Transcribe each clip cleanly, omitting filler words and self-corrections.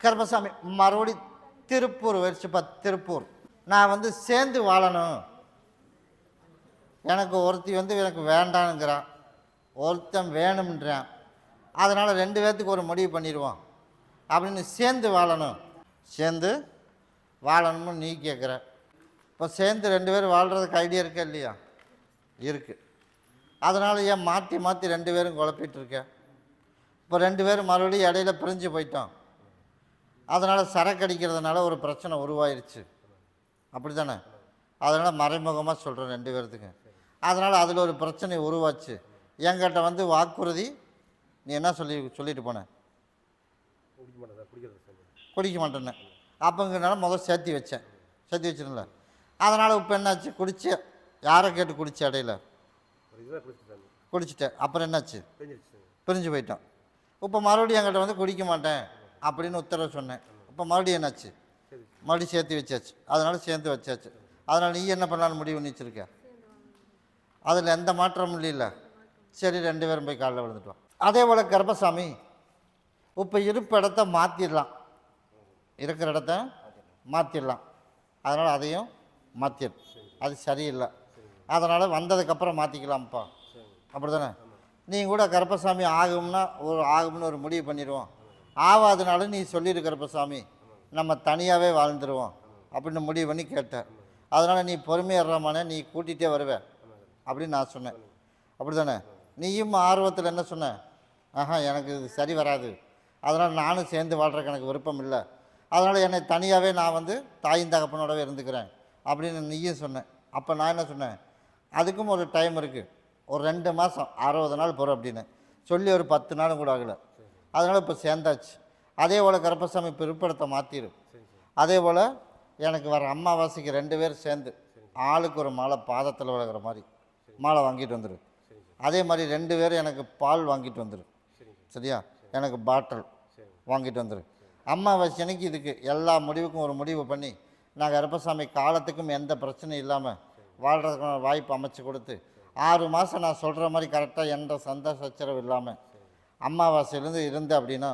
கருப்பசாமி மறுபடி திருப்பூர் வச்சுப்பா. திருப்பூர் நான் வந்து சேர்ந்து வாழணும். எனக்கு ஒருத்தி வந்து எனக்கு வேண்டானுங்கிறான், ஒருத்தன் வேணும்ன்றான். அதனால் 2 பேர்த்துக்கு ஒரு முடிவு பண்ணிடுவோம் அப்படின்னு சேர்ந்து வாழணும். சேர்ந்து வாழணும்னு நீ கேட்குற. இப்போ சேர்ந்து 2 பேர் வாழ்கிறதுக்கு ஐடியா இருக்கா இல்லையா? இருக்குது. அதனால் ஏன் மாற்றி மாற்றி 2 பேரும் குழப்பிட்டு இருக்க? இப்போ 2 பேரும் மறுபடியும் இடையில பிரிஞ்சு போயிட்டோம். அதனால் சரக்கு அடிக்கிறதுனால ஒரு பிரச்சனை உருவாயிருச்சு, அப்படி தானே? அதனால் மறைமுகமாக சொல்கிறேன் 2 பேர்த்துக்கு. அதனால் அதில் ஒரு பிரச்சனை உருவாச்சு. என்கிட்ட வந்து வாக்குறுதி நீ என்ன சொல்லிட்டு போன? குடிக்க மாட்டேன்னு. அப்போங்கிறனால முதல் சேர்த்தி வச்சிருந்தல. அதனால் இப்போ என்னாச்சு? குடிச்சு யாரை கேட்டு குடிச்சு இடையில குடிச்சிட்டேன். அப்புறம் என்னாச்சு? பிரிஞ்சு போயிட்டோம். இப்போ மறுபடியும் என்கிட்ட வந்து குடிக்க மாட்டேன் அப்படின்னு உத்தரவு சொன்னேன். இப்போ மறுபடியும் என்னாச்சு? மறுபடியும் சேர்த்து வச்சாச்சு. அதனால் சேர்ந்து வச்சாச்சு. அதனால் நீ என்ன பண்ணலான்னு முடிவு பண்ணிச்சிருக்க? அதில் எந்த மாற்றமும் இல்லை. சரி, 2 பேரும் போய் காலையில் விழுந்துட்டோம். அதே போல் கருப்பசாமி இப்போ இருப்பு இடத்த மாற்றிடலாம், இருக்கிற இடத்த மாற்றிடலாம். அதனால் அதையும் மாற்றிடு. அது சரியில்லை. அதனால் வந்ததுக்கப்புறம் மாற்றிக்கலாம்ப்பா, அப்படி தானே? நீ கூட கருப்பசாமி ஆகும்னு ஒரு முடிவு பண்ணிடுவோம். ஆகாதனாலும் நீ சொல்லிடு, கருப்பசாமி நம்ம தனியாகவே வாழ்ந்துருவோம் அப்படின்னு முடிவு பண்ணி கேட்டேன். அதனால் நீ பொறுமையாடுறாமானே, நீ கூட்டிகிட்டே வருவேன் அப்படின்னு நான் சொன்னேன், அப்படி தானே? நீயும் ஆர்வத்தில் என்ன சொன்ன? எனக்கு இது சரி வராது, அதனால் நானும் சேர்ந்து வாழ்கிறக்கு எனக்கு விருப்பம் இல்லை, அதனால் என்னை தனியாகவே நான் வந்து தாயின் தகப்பனோடவே இருந்துக்கிறேன் அப்படின்னு நீயும் சொன்னேன். அப்போ நான் என்ன சொன்னேன்? அதுக்கும் ஒரு டைம் இருக்குது, ஒரு 2 மாதம் 60 நாள் போகிறோம் அப்படின்னு சொல்லி ஒரு 10 நாளும் கூட ஆகலை. அதனால் இப்போ சேர்ந்தாச்சு. அதே போல் கருப்பசாமி பிற்படத்தை மாற்றிடும். அதே போல் எனக்கு வர அமாவாசைக்கு 2 பேர் சேர்ந்து ஆளுக்கு ஒரு மாலை பாதத்தில் விளக்குற மாதிரி மாலை வாங்கிட்டு வந்துடும். அதே மாதிரி 2 பேரும் எனக்கு பால் வாங்கிட்டு வந்துடும். சரியா? எனக்கு பாட்டில் வாங்கிட்டு வந்துடும். அமாவாசை அன்னைக்கு இதுக்கு எல்லா முடிவுக்கும் ஒரு முடிவு பண்ணி நான் கருப்பசாமி காலத்துக்கும் எந்த பிரச்சனையும் இல்லாமல் வாழ்கிறதுக்கான வாய்ப்பு அமைச்சு கொடுத்து 6 மாதம் நான் சொல்கிற மாதிரி கரெக்டாக எந்த சண்டை சச்சரவு இல்லாமல் அமாவாசையிலேருந்து இருந்து அப்படின்னா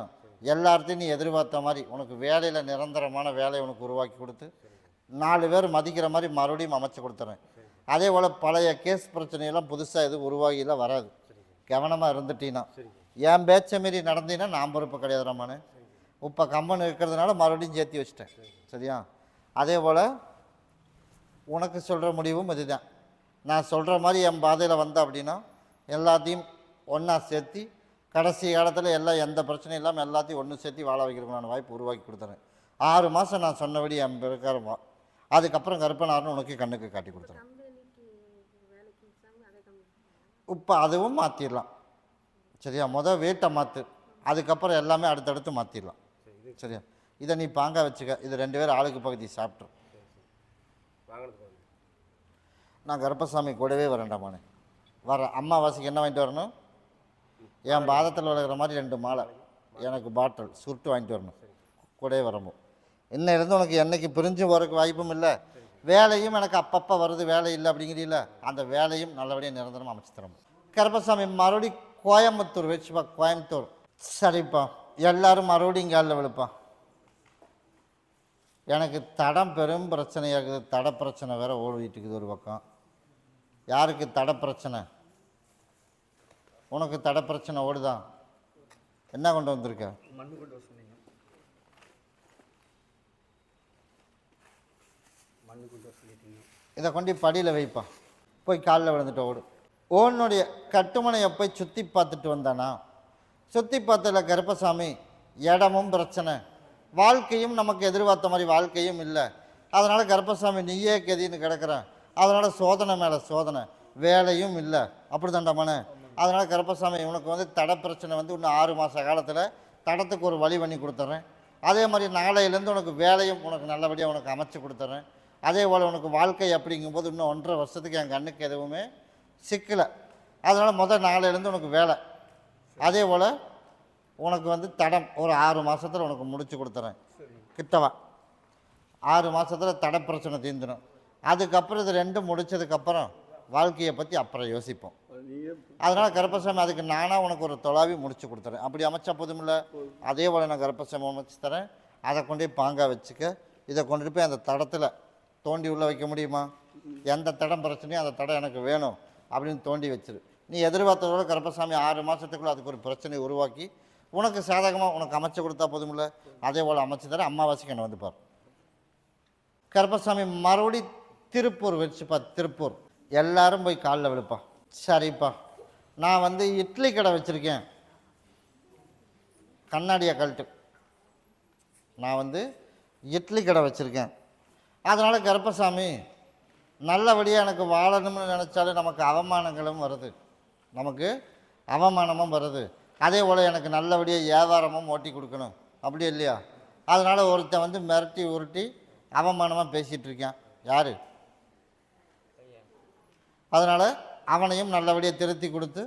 எல்லார்த்தையும் நீ எதிர்பார்த்த மாதிரி உனக்கு வேலையில் நிரந்தரமான வேலையை உனக்கு உருவாக்கி கொடுத்து 4 பேர் மதிக்கிற மாதிரி மறுபடியும் அமைச்சு கொடுத்துறேன். அதே போல் பழைய கேஸ் பிரச்சனையெல்லாம் புதுசாக எதுவும் உருவாகிலாம் வராது. கவனமாக இருந்துட்டீங்கன்னா, என் பேச்சை மாரி நடந்தீங்கன்னா நான் பொறுப்பு கிடையாது ரமானு. இப்போ கம்பெனி இருக்கிறதுனால மறுபடியும் சேர்த்தி வச்சிட்டேன். சரியா? அதே போல் உனக்கு சொல்கிற முடிவும் இதுதான். நான் சொல்கிற மாதிரி என் பாதையில் வந்த அப்படின்னா எல்லாத்தையும் ஒன்றா சேர்த்தி கடைசி காலத்தில் எல்லாம் எந்த பிரச்சனையும் இல்லாமல் எல்லாத்தையும் ஒன்று சேர்த்தி வாழ வைக்கிறதுக்கான வாய்ப்பு உருவாக்கி கொடுத்துறேன். 6 மாதம் நான் சொன்னபடி என் பிறக்காரமா, அதுக்கப்புறம் கருப்பனார்னு உனக்கு கண்ணுக்கு காட்டி கொடுத்துறேன். இப்போ அதுவும் மாற்றிடலாம். சரியா? வீட்டை மாற்று, அதுக்கப்புறம் எல்லாமே அடுத்தடுத்து மாற்றிடலாம். சரியா? இதை நீ பாங்க வச்சுக்க. இது 2 பேர் ஆளுக்கு பகுதி சாப்பிட்ரு. நான் கருப்பசாமி கூடவே வரேன்டாமானே. அம்மாவாசைக்கு என்ன வாங்கிட்டு வரணும்? என் பாதத்தில் விளக்குற மாதிரி 2 மாலை, எனக்கு பாட்டில் சுருட்டு வாங்கிட்டு வரணும். கூடவே வரணும். இன்னும் இருந்து உனக்கு என்னைக்கு பிரிஞ்சு போகிறதுக்கு வாய்ப்பும் இல்லை. வேலையும் எனக்கு அப்பப்போ வருது, வேலை இல்லை அப்படிங்கிறீங்கள, அந்த வேலையும் நல்லபடியாக நிரந்தரமாக அமைச்சு தரணும். கருப்பசாமி மறுபடி கோயம்புத்தூர் வச்சுப்பா. கோயம்புத்தூர் சரிப்பா. எல்லோரும் மறுபடியும் காலில் விழுப்பா. எனக்கு தடம் பெரும் பிரச்சனையாக இருக்குது. தட பிரச்சனை வேறு ஓடிட்டு இருக்குது ஒரு பக்கம். யாருக்கு தட பிரச்சனை? உனக்கு தட பிரச்சனை ஓடுதான். என்ன கொண்டு வந்திருக்க? மண்ணு கொண்டு வர சொன்னீங்க. மண்ணு கொண்டு வர சொல்லிட்டீங்க. இதை கொண்டு படியில் வைப்பா. போய் காலில் விழுந்துட்டு ஓடு. உன்னுடைய கட்டுமனையை போய் சுற்றி பார்த்துட்டு வந்தானா? சுற்றி பார்த்ததில்ல கருப்பசாமி, இடமும் பிரச்சனை, வாழ்க்கையும் நமக்கு எதிர்பார்த்த மாதிரி வாழ்க்கையும் இல்லை. அதனால் கருப்பசாமி நீயே கதின்னு கிடக்கிறேன். அதனால் சோதனை மேலே சோதனை, வேலையும் இல்லை. அப்படி தாண்டாமானே? அதனால் கருப்பசாமி உனக்கு வந்து தட பிரச்சனை வந்து இன்னும் 6 மாத காலத்தில் தடத்துக்கு ஒரு வழி பண்ணி கொடுத்துட்றேன். அதே மாதிரி நாளையிலேருந்து உனக்கு வேலையும் உனக்கு நல்லபடியாக உனக்கு அமைச்சு கொடுத்துட்றேன். அதே போல் உனக்கு வாழ்க்கை அப்படிங்கும்போது இன்னும் 1.5 வருஷத்துக்கு என் கண்ணுக்கு எதுவுமே சிக்கலை. அதனால் நாளையிலேருந்து உனக்கு வேலை. அதே போல் உனக்கு வந்து தடம் ஒரு 6 மாதத்தில் உனக்கு முடிச்சு கொடுத்துறேன். கிட்டவா 6 மாதத்தில் தட பிரச்சனை தீர்ந்துடும். அதுக்கப்புறம் இது 2 முடித்ததுக்கப்புறம் வாழ்க்கையை பற்றி அப்புறம் யோசிப்போம். அதனால் கருப்பசாமி அதுக்கு நானாக உனக்கு ஒரு தொலாவி முடிச்சு கொடுத்துறேன். அப்படி அமைச்சா போதும் இல்லை? அதே போல் நான் கருப்பசாமி அமைச்சு தரேன். அதை கொண்டு போய் பாங்காக வச்சுக்க. இதை கொண்டுட்டு போய் அந்த தடத்தில் தோண்டி உள்ளே வைக்க முடியுமா? எந்த தடம் பிரச்சனையும் அந்த தடம் எனக்கு வேணும் அப்படின்னு தோண்டி வச்சிரு. நீ எதிர்பார்த்ததோட கருப்பசாமி 6 மாதத்துக்குள்ளே அதுக்கு ஒரு பிரச்சனையை உருவாக்கி உனக்கு சாதகமாக உனக்கு அமைச்சு கொடுத்தா போதுமில்ல. அதே போல் அமைச்சு தர அம்மாவாசைக்கு என்னை வந்து பார். கருப்பசாமி மறுபடி திருப்பூர் வச்சுப்பா. திருப்பூர் எல்லாரும் போய் காலில் விழுப்பா. சரிப்பா, நான் வந்து இட்லி கடை வச்சுருக்கேன், கண்ணாடியை கழட்டு. நான் வந்து இட்லி கடை வச்சுருக்கேன், அதனால் கருப்பசாமி நல்லபடியாக எனக்கு வாழணும்னு நினச்சாலே நமக்கு அவமானங்களும் வருது, நமக்கு அவமானமும் வருது. அதே போல் எனக்கு நல்லபடியாக வியாபாரமும் ஓட்டி கொடுக்கணும், அப்படி இல்லையா? அதனால் ஒருத்தன் வந்து மிரட்டி உருட்டி அவமானமாக பேசிகிட்டு இருக்கான். யார்? அதனால் அவனையும் நல்லபடியாக திருத்தி கொடுத்து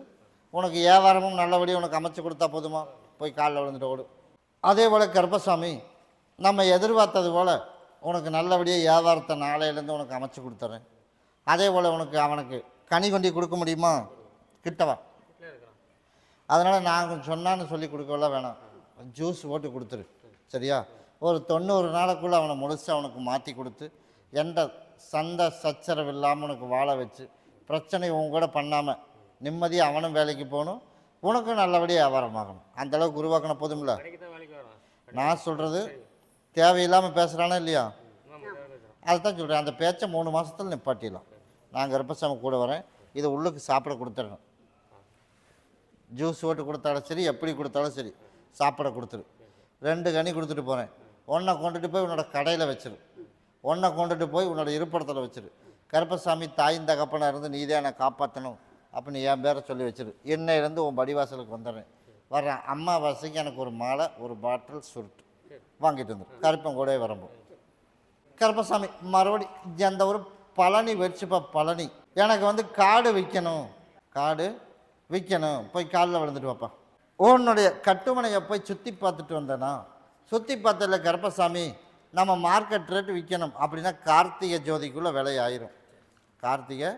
உனக்கு வியாபாரமும் நல்லபடியாக உனக்கு அமைச்சு கொடுத்தா போதுமா? போய் காலில் விழுந்துட்டு ஓடு. அதே போல் கருப்பசாமி நம்ம எதிர்பார்த்தது போல் உனக்கு நல்லபடியாக வியாபாரத்தை நாளையிலேருந்து உனக்கு அமைச்சு கொடுத்துட்றேன். அதே போல் அவனுக்கு கனி கொண்டி கொடுக்க முடியுமா? கிட்டவா. அதனால் நான் சொன்னான்னு சொல்லி கொடுக்கல வேணாம், ஜூஸ் போட்டு கொடுத்துரு. சரியா? ஒரு 90 நாளுக்குள்ளே அவனை முழுசாக அவனுக்கு மாற்றி கொடுத்து எந்த சண்டை சச்சரவு இல்லாமல் உனக்கு வாழ வச்சு பிரச்சனை உன் கூட பண்ணாமல் நிம்மதியாக அவனும் வேலைக்கு போகணும், உனக்கும் நல்லபடியாக வியாபாரமாகணும். அந்தளவுக்கு உருவாக்கின போதும்ல. நான் சொல்கிறது தேவையில்லாமல் பேசுகிறானா இல்லையா? அதுதான் சொல்கிறேன். அந்த பேச்சை 3 மாதத்தில் நிப்பாட்டிடலாம். நான் கருப்பசாமி கூட வரேன், இதை உள்ளுக்கு சாப்பிட கொடுத்துடணும். ஜூஸ் ஓட்டு கொடுத்தாலும் சரி, எப்படி கொடுத்தாலும் சரி, சாப்பிட கொடுத்துரு. 2 கனி கொடுத்துட்டு போகிறேன். ஒன்றை கொண்டுட்டு போய் உன்னோட கடையில் வச்சிரு, ஒன்றை கொண்டுட்டு போய் உன்னோட இருப்பிடத்தில் வச்சிரு. கருப்பசாமி தாயின் தகப்பனாக இருந்து நீ தான் என்னை காப்பாற்றணும் அப்படின்னு என் பேரை சொல்லி வச்சிரு. இன்னையிலேருந்து உன் படிவாசலுக்கு வந்துடுறேன். வர்றேன் அம்மாவாசைக்கு எனக்கு ஒரு மாலை, ஒரு பாட்டில் சுருட்டு வாங்கிட்டு வந்து கருப்பன் கூட வரம்போ. கருப்பசாமி மறுபடி அந்த ஒரு பழனி வச்சுப்பா. பழனி எனக்கு வந்து காடு விற்கணும், காடு விற்கணும், போய் காலில் விழுந்துட்டு வாப்பா. உன்னுடைய கட்டுமனையை போய் சுற்றி பார்த்துட்டு வந்தேனா? சுற்றி பார்த்ததில்ல கருப்பசாமி, நம்ம மார்க்கெட் ரேட்டு விற்கணும் அப்படின்னா கார்த்திகை ஜோதிக்குள்ளே விலை ஆயிரும். கார்த்திகை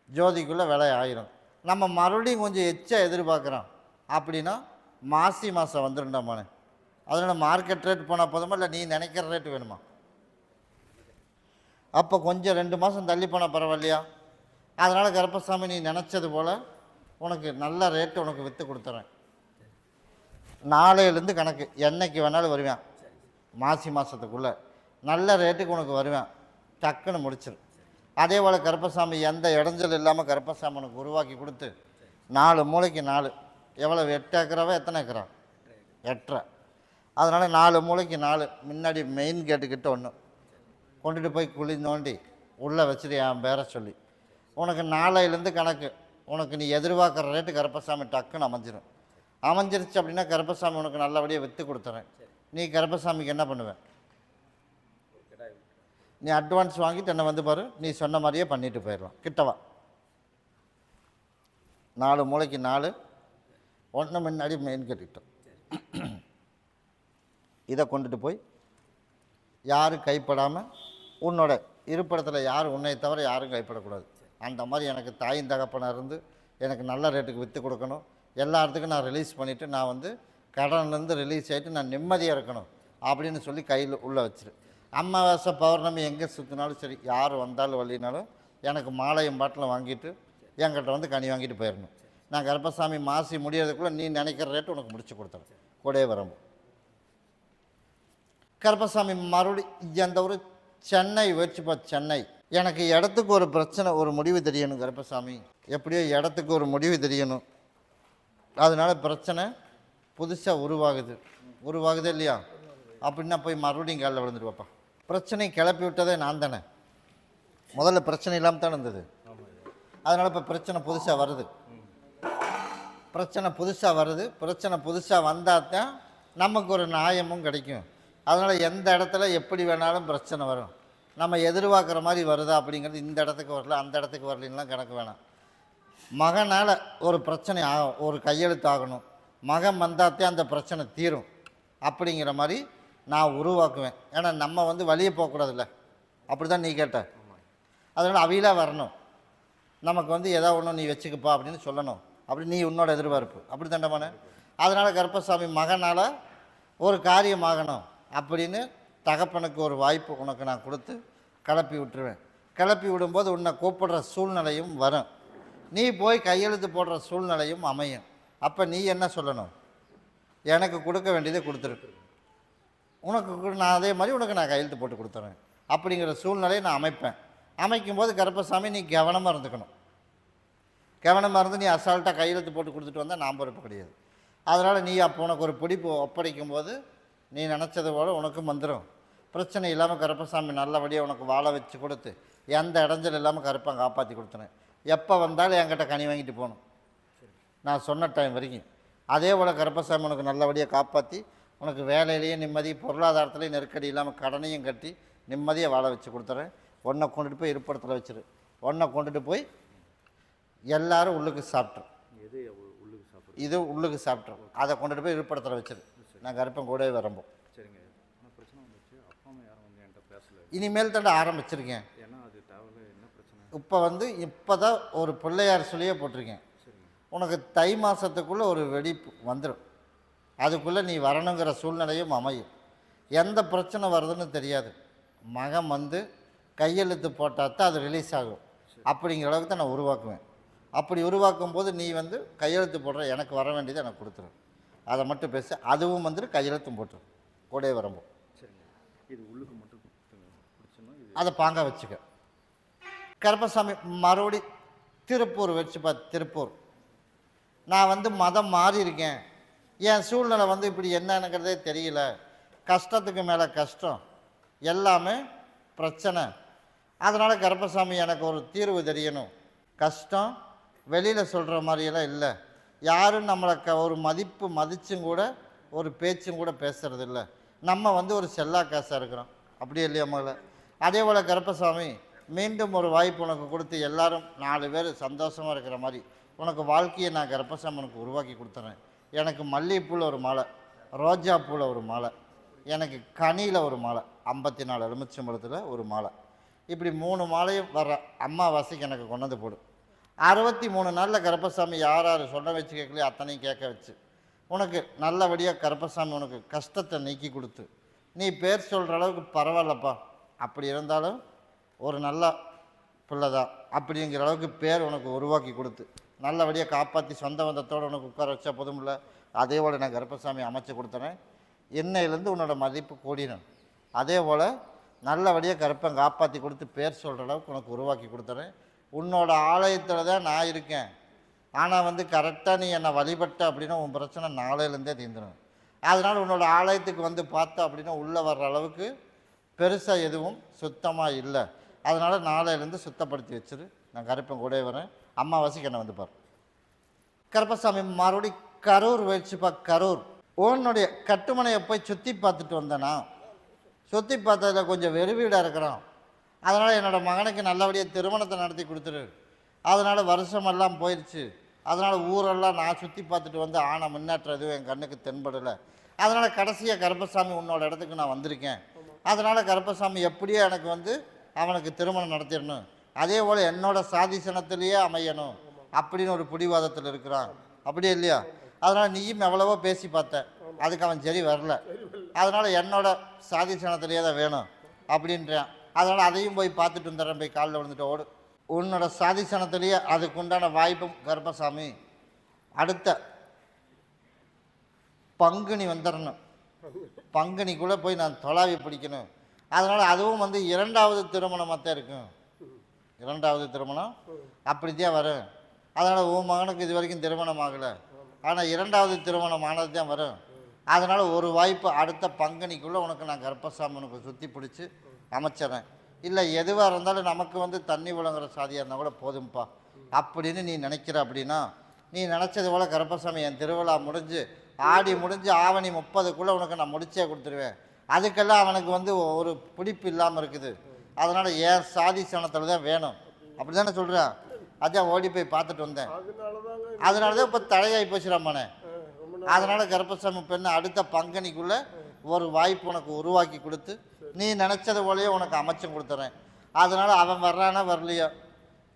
ஜோதிக்குள்ளே விலை ஆயிரும். நம்ம மறுபடியும் கொஞ்சம் எச்சா எதிர்பார்க்குறோம் அப்படின்னா மாசி மாதம் வந்துருண்டாமானே. அதனால் மார்க்கெட் ரேட் போனால் போதுமா, இல்லை நீ நினைக்கிற ரேட்டு வேணுமா? அப்போ கொஞ்சம் 2 மாதம் தள்ளி போனால் பரவாயில்லையா? அதனால் கருப்பசாமி நீ நினச்சது போல் உனக்கு நல்ல ரேட்டு உனக்கு விற்று கொடுத்துறேன். நாளையிலேருந்து கணக்கு என்னைக்கு வேணாலும் வருவேன். மாசி மாதத்துக்குள்ளே நல்ல ரேட்டுக்கு உனக்கு வருவேன், டக்குன்னு முடிச்சிரு. அதே போல் கருப்பசாமி எந்த இடைஞ்சல் இல்லாமல் கருப்பசாமி உனக்கு உருவாக்கி கொடுத்து 4 மூளைக்கு 4 எவ்வளோ 8 ஏக்கராவா எத்தனை ஏக்கரா? 8. அதனால் 4 மூளைக்கு 4 முன்னாடி மெயின் கேட்டுக்கிட்ட ஒன்று கொண்டுட்டு போய் குழி நோண்டி உள்ளே வச்சுட்டு என் பேரை சொல்லி உனக்கு நாளையிலேருந்து கணக்கு உனக்கு நீ எதிர்பார்க்குற ரேட்டு கருப்பசாமி டக்குன்னு அமைஞ்சிடும். அமைஞ்சிருச்சு அப்படின்னா கருப்பசாமி உனக்கு நல்லபடியாக விற்று கொடுத்துறேன். நீ கருப்பசாமிக்கு என்ன பண்ணுவேன்? நீ அட்வான்ஸ் வாங்கிட்டு என்ன வந்து பாரு, நீ சொன்ன மாதிரியே பண்ணிட்டு போயிடலாம். கிட்டவா. 4 மூளைக்கு 4 ஒன்று முன்னாடி மெயின் கட்டிட்டோம். இதை கொண்டுட்டு போய் யாரும் கைப்படாமல் உன்னோட இருப்பிடத்தில் யாரும் உன்னை தவிர யாரும் கைப்படக்கூடாது. அந்த மாதிரி எனக்கு தாயின் தகப்பனாக இருந்து எனக்கு நல்ல ரேட்டுக்கு விற்று கொடுக்கணும். எல்லா இடத்துக்கும் நான் ரிலீஸ் பண்ணிவிட்டு நான் வந்து கடன்லேருந்து ரிலீஸ் ஆகிட்டு நான் நிம்மதியாக இருக்கணும் அப்படின்னு சொல்லி கையில் உள்ளே வச்சிரு. அமாவாசை பௌர்ணமி எங்கே சுற்றினாலும் சரி, யார் வந்தாலும் வழினாலும் எனக்கு மாலையும் பாட்டில் வாங்கிட்டு என்கிட்ட வந்து கனி வாங்கிட்டு போயிடணும். நான் கருப்பசாமி மாசி முடியறதுக்குள்ளே நீ நினைக்கிற ரேட்டு உனக்கு முடிச்சு கொடுத்துறேன். கூடவே வரம்பு. கருப்பசாமி மறுபடி அந்த ஒரு சென்னை வச்சுப்பா. சென்னை எனக்கு இடத்துக்கு ஒரு பிரச்சனை, ஒரு முடிவு தெரியணும் கருப்பசாமி. எப்படியோ இடத்துக்கு ஒரு முடிவு தெரியணும். அதனால பிரச்சனை புதுசாக உருவாகுது இல்லையா? அப்படின்னா போய் மறுபடியும் காலில் விழுந்துருவாப்பா. பிரச்சனை கிளப்பி விட்டதே நான் தானே. முதல்ல பிரச்சனை இல்லாமல் தானே இருந்தது. அதனால் இப்போ பிரச்சனை புதுசாக வருது. பிரச்சனை புதுசாக வந்தால் தான் நமக்கு ஒரு நியாயமும் கிடைக்கும். அதனால் எந்த இடத்துல எப்படி வேணாலும் பிரச்சனை வரும். நம்ம எதிர்பார்க்குற மாதிரி வருதா அப்படிங்கிறது இந்த இடத்துக்கு வரல, அந்த இடத்துக்கு வரலாம் கணக்கு வேணாம். மகனால் ஒரு பிரச்சனை ஆகும், ஒரு கையெழுத்து ஆகணும். மகன் வந்தாத்தே அந்த பிரச்சனை தீரும் அப்படிங்கிற மாதிரி நான் உருவாக்குவேன். ஏன்னா நம்ம வந்து வழியே போகக்கூடாதுல்ல. அப்படி தான் நீ கேட்ட. அதனால் அவையிலாக வரணும். நமக்கு வந்து ஏதோ ஒன்று நீ வச்சுக்கப்பா அப்படின்னு சொல்லணும். அப்படி நீ உன்னோட எதிர்பார்ப்பு அப்படி தாண்டமான. அதனால் கருப்பசாமி மகனால் ஒரு காரியம் ஆகணும். அப்படின்னு தகப்பனுக்கு ஒரு வாய்ப்பு உனக்கு நான் கொடுத்து கிளப்பி விட்டுருவேன். கிளப்பி விடும்போது உன்னை கூப்பிடுற சூழ்நிலையும் வரும். நீ போய் கையெழுத்து போடுற சூழ்நிலையும் அமையும். அப்போ நீ என்ன சொல்லணும்? எனக்கு கொடுக்க வேண்டியதை கொடுத்துருக்கு, உனக்கு நான் அதே மாதிரி உனக்கு நான் கையெழுத்து போட்டு கொடுத்துறேன் அப்படிங்கிற சூழ்நிலையை நான் அமைப்பேன். அமைக்கும்போது கருப்பசாமி நீ கவனமாக இருந்துக்கணும். கவனமாக இருந்து நீ அசால்ட்டாக கையெழுத்து போட்டு கொடுத்துட்டு வந்தால் நான் பொறுப்பு கிடையாது. அதனால் நீ அப்போ உனக்கு ஒரு பிடிப்பு ஒப்படைக்கும் போது நீ நினச்சது போல் உனக்கும் வந்துடும். பிரச்சனை இல்லாமல் கருப்பசாமி நல்லபடியாக உனக்கு வாழ வச்சு கொடுத்து எந்த இடைஞ்சல் இல்லாமல் கருப்பை காப்பாற்றி கொடுத்துனேன். எப்போ வந்தாலும் என்கிட்ட கனி வாங்கிட்டு போகணும் நான் சொன்ன டைம் வரைக்கும். அதே போல் கருப்பசாமி உனக்கு நல்லபடியாக காப்பாற்றி உனக்கு வேலையிலேயும் நிம்மதி, பொருளாதாரத்துலேயும் நெருக்கடி இல்லாமல் கடனையும் கட்டி நிம்மதியாக வாழ வச்சு கொடுத்துறேன். ஒன்றை கொண்டுட்டு போய் இருப்பிடத்தில் வச்சிரு. ஒன்றை கொண்டுட்டு போய் எல்லோரும் உள்ளுக்கு சாப்பிட்றோம். இது உள்ளுக்கு சாப்பிட்றோம். அதை கொண்டுட்டு போய் இருப்பிடத்தில் வச்சிரு. நான் கருப்பன் கூடவே வரம்போம். சரிங்க. ஆனால் பிரச்சனை வந்துச்சு, அப்பா அம்மா யாரும் வந்து என்கிட்ட பேசலை. இனிமேல் தாண்ட ஆரம்பிச்சிருக்கேன். ஏன்னா அது தேவையில்ல. என்ன பிரச்சனை? இப்போ தான் ஒரு பிள்ளையார் சொல்லியே போட்டிருக்கேன். உனக்கு தை மாதத்துக்குள்ளே ஒரு வெடிப்பு வந்துடும். அதுக்குள்ளே நீ வரணுங்கிற சூழ்நிலையும் அமையும். எந்த பிரச்சனை வருதுன்னு தெரியாது. மகன் வந்து கையெழுத்து போட்டால் தான் அது ரிலீஸ் ஆகும். அப்படிங்கிற அளவுக்கு தான் நான் உருவாக்குவேன். அப்படி உருவாக்கும் போது நீ வந்து கையெழுத்து போடுற, எனக்கு வர வேண்டியதை எனக்கு கொடுத்துரும். அதை மட்டும் பேச, அதுவும் வந்துட்டு கையெழுத்தும் போட்டுரும் கூடவே வரும்போது. சரிங்க. இது உள்ளுக்கு மட்டும் பிடிச்சணும். அதை பாங்க வச்சுக்க. கருப்பசாமி மறுபடி திருப்பூர் வச்சுப்பா. திருப்பூர் நான் வந்து மதம் மாறி இருக்கேன், என் சூழ்நிலை வந்து இப்படி என்னங்கிறதே தெரியல, கஷ்டத்துக்கு மேலே கஷ்டம், எல்லாமே பிரச்சனை. அதனால் கருப்பசாமி எனக்கு ஒரு தீர்வு தெரியணும். கஷ்டம் வெளியில் சொல்கிற மாதிரியெல்லாம் இல்லை. யாரும் நம்மளை ஒரு மதிச்சும் கூட ஒரு பேச்சும் கூட பேசுகிறது இல்லை. நம்ம வந்து ஒரு செல்லா காசாக இருக்கிறோம். அப்படியே இல்லையா மகளை? அதே போல் கருப்பசாமி மீண்டும் ஒரு வாய்ப்பு உனக்கு கொடுத்து எல்லாரும் 4 பேர் சந்தோஷமாக இருக்கிற மாதிரி உனக்கு வாழ்க்கையை நான் கருப்பசாமி உனக்கு உருவாக்கி கொடுத்துறேன். எனக்கு மல்லிகைப்பூவில் ஒரு மாலை, ரோஜா பூவில் ஒரு மாலை, எனக்கு கனியில் ஒரு மாலை, 54 எலுமிச்சம்பழத்தில் ஒரு மாலை, இப்படி 3 மாலையும் வர அம்மாவாசைக்கு எனக்கு கொண்டு வந்து போடும். 63 நாளில் கருப்பசாமி யார் யார் சொன்ன வச்சு கேட்கலையோ அத்தனையும் கேட்க வச்சு உனக்கு நல்லபடியாக கருப்பசாமி உனக்கு கஷ்டத்தை நீக்கி கொடுத்து நீ பேர் சொல்கிற அளவுக்கு பரவாயில்லப்பா, அப்படி இருந்தாலும் ஒரு நல்ல பிள்ளை தான் அப்படிங்கிற அளவுக்கு பேர் உனக்கு உருவாக்கி கொடுத்து நல்லபடியாக காப்பாற்றி சொந்த பந்தத்தோடு உனக்கு உட்கார வச்சா போதும்ல. அதே போல் நான் கருப்பசாமி அமைச்சு கொடுத்தேன். இன்னையிலேருந்து உன்னோட மதிப்பு கூடினேன். அதே போல் நல்லபடியாக கருப்பன் காப்பாற்றி கொடுத்து பேர் சொல்கிற அளவுக்கு உனக்கு உருவாக்கி கொடுத்துறேன். உன்னோட ஆலயத்தில் தான் நான் இருக்கேன். ஆனால் வந்து கரெக்டாக நீ என்னை வழிபட்ட அப்படின்னா உன் பிரச்சனை நாளையிலேருந்தே தீர்ந்துடும். அதனால் உன்னோட ஆலயத்துக்கு வந்து பார்த்தா அப்படின்னா உள்ளே வர்ற அளவுக்கு பெருசாக எதுவும் சுத்தமாக இல்லை. அதனால் நாளையிலேருந்து சுத்தப்படுத்தி வச்சிரு. நான் கருப்பன் கூட வரேன். அம்மாவாசைக்கு என்னை வந்து பாரு. கருப்பசாமி மறுபடி கரூர் வச்சுப்பா. கரூர் உன்னுடைய கட்டுமனையை போய் சுற்றி பார்த்துட்டு வந்தேனா, சுற்றி பார்த்ததில் கொஞ்சம் வெறுவீடாக இருக்கிறோம். அதனால் என்னோடய மகனுக்கு நல்லபடியாக திருமணத்தை நடத்தி கொடுத்துரு. அதனால் வருஷமெல்லாம் போயிடுச்சு. அதனால் ஊரெல்லாம் நான் சுற்றி பார்த்துட்டு வந்து ஆன முன்னேற்றம் எதுவும் என் கண்ணுக்கு தென்படலை. அதனால் கடைசியாக கருப்பசாமி உன்னோட இடத்துக்கு நான் வந்திருக்கேன். அதனால் கருப்பசாமி எப்படியோ எனக்கு வந்து அவனுக்கு திருமணம் நடத்திடணும், அதே போல் என்னோடய சாதிசனத்திலேயே அமையணும் அப்படின்னு ஒரு பிடிவாதத்தில் இருக்கிறான். அப்படியே இல்லையா? அதனால் நீயும் எவ்வளவோ பேசி பார்த்த, அதுக்கு அவன் சரி வரல. அதனால் என்னோட சாதிசனத்திலேயே தான் வேணும் அப்படின்றான். அதனால் அதையும் போய் பார்த்துட்டு வந்துடுறேன். போய் காலில் விழுந்துட்டு ஓடு. உன்னோட சாதிசனத்திலேயே அதுக்குண்டான வாய்ப்பும் கருப்பசாமி அடுத்த பங்குனி வந்துடணும். பங்குனிக்குள்ளே போய் நான் தொலாவி பிடிக்கணும். அதனால் அதுவும் வந்து 2வது திருமணமாக தான் இருக்கும். 2வது திருமணம் அப்படித்தான் வரும். அதனால் உன் மகனுக்கு இது வரைக்கும் திருமணம் ஆகலை, ஆனால் 2வது திருமணம் ஆனது தான் வரும். அதனால் ஒரு வாய்ப்பு அடுத்த பங்குனிக்குள்ளே உனக்கு நான் கருப்பசாமி உனக்கு சுற்றி பிடிச்சி அமைச்சிட்றேன். இல்லை எதுவாக இருந்தாலும் நமக்கு வந்து தண்ணி விளங்குற சாதியாக இருந்தால் கூட போதும்ப்பா அப்படின்னு நீ நினைக்கிற அப்படின்னா நீ நினச்சது போல் கருப்பசாமி என் திருவிழா முடிஞ்சு ஆடி முடிஞ்சு ஆவணி 30க்குள்ளே உனக்கு நான் முடிச்சே கொடுத்துருவேன். அதுக்கெல்லாம் அவனுக்கு வந்து ஒரு பிடிப்பு இல்லாமல் இருக்குது. அதனால் என் சாதி சனத்தில் தான் வேணும் அப்படி தானே சொல்கிறேன். அதான் ஓடி போய் பார்த்துட்டு வந்தேன். அதனால தான் இப்போ தலையாகி போச்சுடாமானே. அதனால் கருப்பசாமி பெண்ணை அடுத்த பங்குனிக்குள்ளே ஒரு வாய்ப்பு உனக்கு உருவாக்கி கொடுத்து நீ நினச்சது போலயே உனக்கு அமைச்சும் கொடுத்துறேன். அதனால் அவன் வர்றானா வரலையோ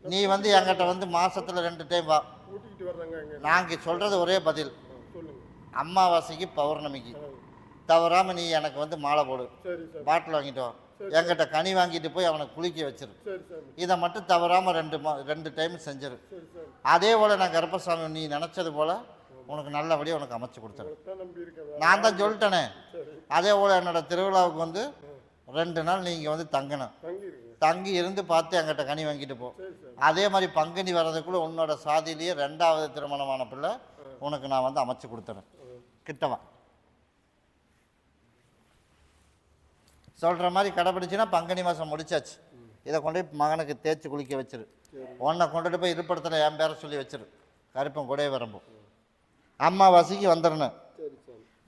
நீ வந்து என்கிட்ட வந்து மாதத்தில் 2 டைம் வா. நாங்கள் சொல்கிறது ஒரே பதில், அமாவாசைக்கு பௌர்ணமிக்கு தவறாமல் நீ எனக்கு வந்து மாலை போடு, பாட்டில் வாங்கிட்டு வா, என்கிட்ட கனி வாங்கிட்டு போய் அவனை குளிக்க வச்சிரு. இதை மட்டும் தவறாமல் 2 டைம் செஞ்சிரு. அதே போல் நான் கருப்பசாமி நீ நினச்சது போல் உனக்கு நல்லபடியாக உனக்கு அமைச்சு கொடுத்துறேன். நான் தான் சொல்லிட்டேனே. அதே போல் என்னோட திருவிழாவுக்கு வந்து 2 நாள் நீங்கள் வந்து தங்கணும். தங்கி இருந்து பார்த்து என்கிட்ட கனி வாங்கிட்டு போ. அதே மாதிரி பங்குனி வர்றதுக்குள்ளே உன்னோட சாதியிலேயே 2வது திருமணமான பிள்ளை உனக்கு நான் வந்து அமைச்சு கொடுத்துறேன். கிட்டவா சொல்கிற மாதிரி கடைப்பிடிச்சின்னா பங்குனி மாதம் முடிச்சாச்சு. இதை கொண்டு போய் மகனுக்கு தேய்ச்சி குளிக்க வச்சிரு. உன்னை கொண்டுட்டு போய் இருப்பிடத்தில் என் பேரை சொல்லி வச்சிரு. கருப்பன் கூடவே வரம்பும் அம்மாவாசைக்கு வந்துடணும்.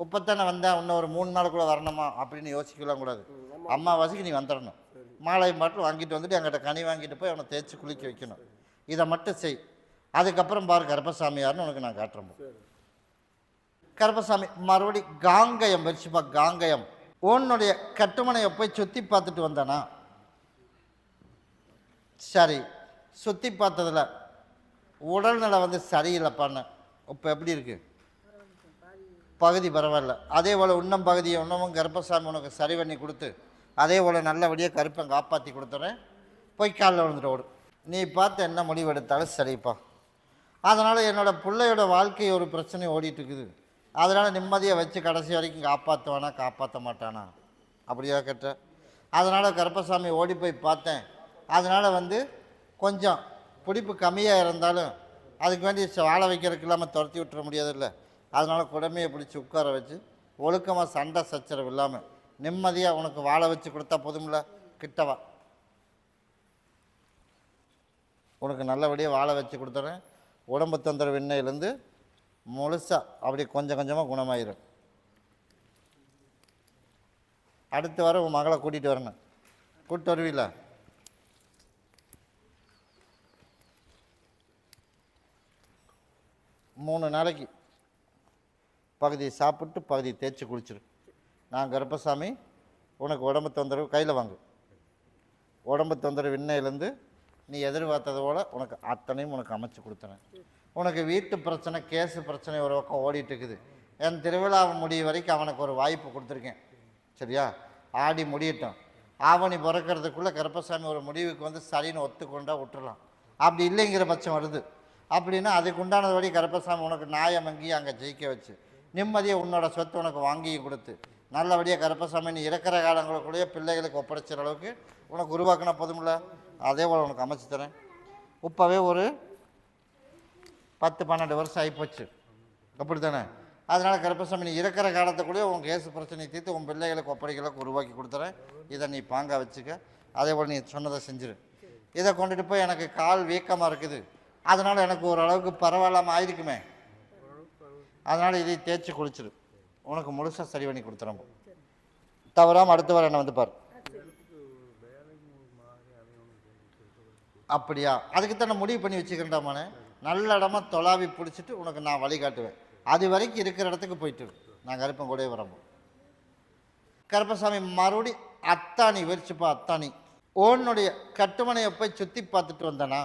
இப்போத்தானே வந்தேன், இன்னும் ஒரு 3 நாளுக்குள்ளே வரணுமா அப்படின்னு யோசிக்கலாம் கூடாது. அம்மாவாசைக்கு நீ வந்துடணும். மாலை பாட்டில் வாங்கிட்டு வந்துட்டு என்கிட்ட கனி வாங்கிட்டு போய் அவனை தேய்ச்சி குளிக்க வைக்கணும். இதை மட்டும் செய். அதுக்கப்புறம் பாரு கருப்பசாமி யாருன்னு உனக்கு நான் காட்டுறேன். கருப்பசாமி மறுபடி காங்கயம் வச்சுப்பா. காங்கயம் உன்னுடைய கட்டுமனையை போய் சுற்றி பார்த்துட்டு வந்தானா? சரி, சுற்றி பார்த்ததில் உடல்நலை வந்து சரியில்லைப்பான்னு. இப்போ எப்படி இருக்கு? பகுதி பரவாயில்ல. அதே போல் இன்னும் பகுதியை இன்னமும் கருப்பசாமி உனக்கு சரி பண்ணி கொடுத்து அதே போல் நல்லபடியாக கருப்பன் காப்பாற்றி கொடுத்துறேன். போய் காலில் விழுந்துட்டு ஓடு. நீ பார்த்து என்ன முடிவு எடுத்தாலும் சரிப்பா. அதனால் என்னோடய பிள்ளையோட வாழ்க்கை ஒரு பிரச்சனை ஓடிட்டு இருக்குது. அதனால் நிம்மதியாக வச்சு கடைசி வரைக்கும் காப்பாற்றுவானா காப்பாற்ற மாட்டானா அப்படியா கேட்ட. அதனால் கருப்பசாமி ஓடி போய் பார்த்தேன். அதனால் வந்து கொஞ்சம் பிடிப்பு கம்மியாக இருந்தாலும் அதுக்கு வேண்டி வாழ வைக்கிறதுக்கு இல்லாமல் துரத்தி விட்டுற முடியாதுல்ல. அதனால் குடமையை பிடிச்சி உட்கார வச்சு ஒழுக்கமாக சண்டை சச்சரவு இல்லாமல் நிம்மதியாக உனக்கு வாழ வச்சு கொடுத்தா போதும்ல. கிட்டவா உனக்கு நல்லபடியாக வாழ வச்சு கொடுத்துறேன். உடம்பு தொந்தரவு இன்னையிலேருந்து முழுசாக அப்படி கொஞ்சம் கொஞ்சமாக குணமாயிரும். அடுத்து வர உன் மகளை கூட்டிகிட்டு வரணும். கூப்பிட்டு வருவீல? மூணு நாளைக்கு பகுதி சாப்பிட்டு பகுதி தேய்ச்சி குளிச்சிரு. நான் கருப்பசாமி உனக்கு உடம்பு தொந்தரவு கையில் வாங்கு. உடம்பு தொந்தரவு இன்னையிலேருந்து நீ எதிர்பார்த்தது போல் உனக்கு அத்தனையும் உனக்கு அமைச்சு கொடுத்துறேன். உனக்கு வீட்டு பிரச்சனை கேஸு பிரச்சனை ஒரு பக்கம் ஓடிட்டு இருக்குது. என் திருவிழா முடிய வரைக்கும் அவனுக்கு ஒரு வாய்ப்பு கொடுத்துருக்கேன். சரியா? ஆடி முடியட்டும். ஆவணி பிறக்கிறதுக்குள்ளே கருப்பசாமி ஒரு முடிவுக்கு வந்து சரின்னு ஒத்துக்கொண்டா விட்டுடலாம். அப்படி இல்லைங்கிற பட்சம் வருது அப்படின்னா அதுக்கு உண்டானது கருப்பசாமி உனக்கு நியாயம் அங்கேயும் அங்கே ஜெயிக்க வச்சு நிம்மதியாக உன்னோட சொத்து உனக்கு வாங்கியும் கொடுத்து நல்லபடியாக கருப்பசாமி நீ இருக்கிற காலங்களுக்குள்ளேயே பிள்ளைகளுக்கு ஒப்படைச்சிற அளவுக்கு உனக்கு உருவாக்கினா போதுமில்ல. அதே போல் உனக்கு அமைச்சு தரேன். இப்போவே ஒரு 10-12 வருஷம் ஆகிப்போச்சு அப்படி தானே. அதனால் கருப்பசாமி நீ இருக்கிற காலத்துக்குள்ளேயே உன் கேஸு பிரச்சனை தீர்த்து உன் பிள்ளைகளுக்கு ஒப்படைகளுக்கு உருவாக்கி கொடுத்துறேன். இதை நீ பாங்காக வச்சுக்க. அதே போல் நீ சொன்னதை செஞ்சிரு. இதை கொண்டுட்டு போய் எனக்கு கால் வீக்கமாக இருக்குது, அதனால் எனக்கு ஓரளவுக்கு பரவாயில்லாமல் ஆயிருக்குமே, அதனால் இதை தேய்ச்சி குளிச்சிரு. உனக்கு முழுசாக சரி பண்ணி கொடுத்துறோம். தவறாமல் அடுத்த வாரம் என்ன வந்து பாரு. அப்படியா? அதுக்குத்தான் நான் முடிவு பண்ணி வச்சுக்கிறேன்டாமானே. நல்ல இடமா தொலாவி பிடிச்சிட்டு உனக்கு நான் வழிகாட்டுவேன். அது வரைக்கும் இருக்கிற இடத்துக்கு போயிட்டு நான் கருப்பன் கூட வரம்போ. கருப்பசாமி மறுபடி அத்தாணி விரிச்சுப்பா. அத்தாணி உன்னுடைய கட்டுமனையை போய் சுற்றி பார்த்துட்டு வந்தேனா?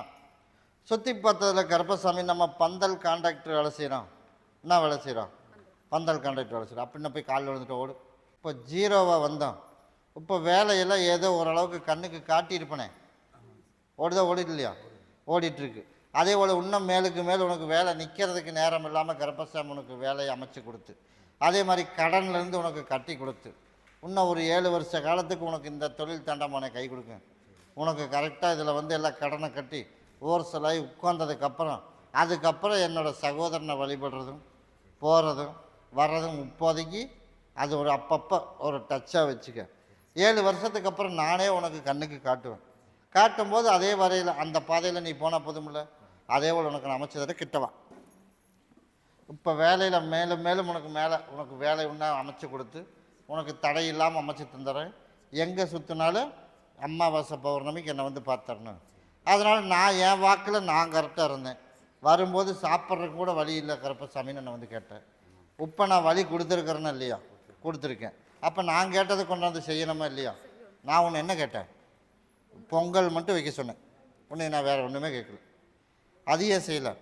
சுற்றி பார்த்ததில் கருப்பசாமி நம்ம பந்தல் கான்ட்ராக்டர் வேலை செய்கிறோம். என்ன வேலை செய்கிறோம்? பந்தல் கான்ட்ராக்டர் வேலை செய்கிறோம். அப்படின்னா போய் காலில் விழுந்துட்டு ஓடு. இப்போ 0வா வந்தோம். இப்போ வேலையெல்லாம் ஏதோ ஓரளவுக்கு கண்ணுக்கு காட்டியிருப்பனே. ஓடுதா? ஓடிட்டு இல்லையா? ஓடிட்டுருக்கு. அதே போல் இன்னும் மேலுக்கு மேல் உனக்கு வேலை நிற்கிறதுக்கு நேரம் இல்லாமல் கருப்பசாமி உனக்கு வேலையை அமைச்சு கொடுத்து அதே மாதிரி கடன்லேருந்து உனக்கு கட்டி கொடுத்து இன்னும் ஒரு 7 வருஷ காலத்துக்கு உனக்கு இந்த தொழில் தண்டமானே கை கொடுக்கும். உனக்கு கரெக்டாக இதில் வந்து எல்லாம் கடனை கட்டி ஓர்சலாகி உட்கார்ந்ததுக்கப்புறம் அதுக்கப்புறம் என்னோடய சகோதரனை வழிபடுறதும் போகிறதும் வர்றதும் இப்போதைக்கு அது ஒரு அப்பப்போ ஒரு டச்சாக வச்சுக்க. 7 வருஷத்துக்கு அப்புறம் நானே உனக்கு கண்ணுக்கு காட்டுவேன். காட்டும்போது அதே வரையில் அந்த பாதையில் நீ போனால் போதுமில்ல. அதே போல் உனக்கு நான் அமைச்சதை கிட்டவா. இப்போ வேலையில் மேலும் மேலும் உனக்கு வேலை ஒன்றா அமைச்சு கொடுத்து உனக்கு தடை இல்லாமல் அமைச்சு தந்துடுறேன். எங்கே சுற்றினாலும் அமாவாசை பௌர்ணமிக்கு என்னை வந்து பார்த்துறணும். அதனால் நான் என் வாக்கில் நான் கரெக்டாக இருந்தேன். வரும்போது சாப்பிட்றதுக்கு கூட வழி இல்லை கருப்பசாமின்னு என்னை வந்து கேட்டேன். இப்போ நான் வழி கொடுத்துருக்குறேன்னா இல்லையா? கொடுத்துருக்கேன். அப்போ நான் கேட்டதை கொண்டாந்து செய்யணுமா இல்லையா? நான் உன்னை என்ன கேட்டேன்? பொங்கல் மட்டும் வைக்க சொன்னேன். உன்னை நான் வேறு ஒன்றுமே கேட்கல. அதையும் செய்யலை.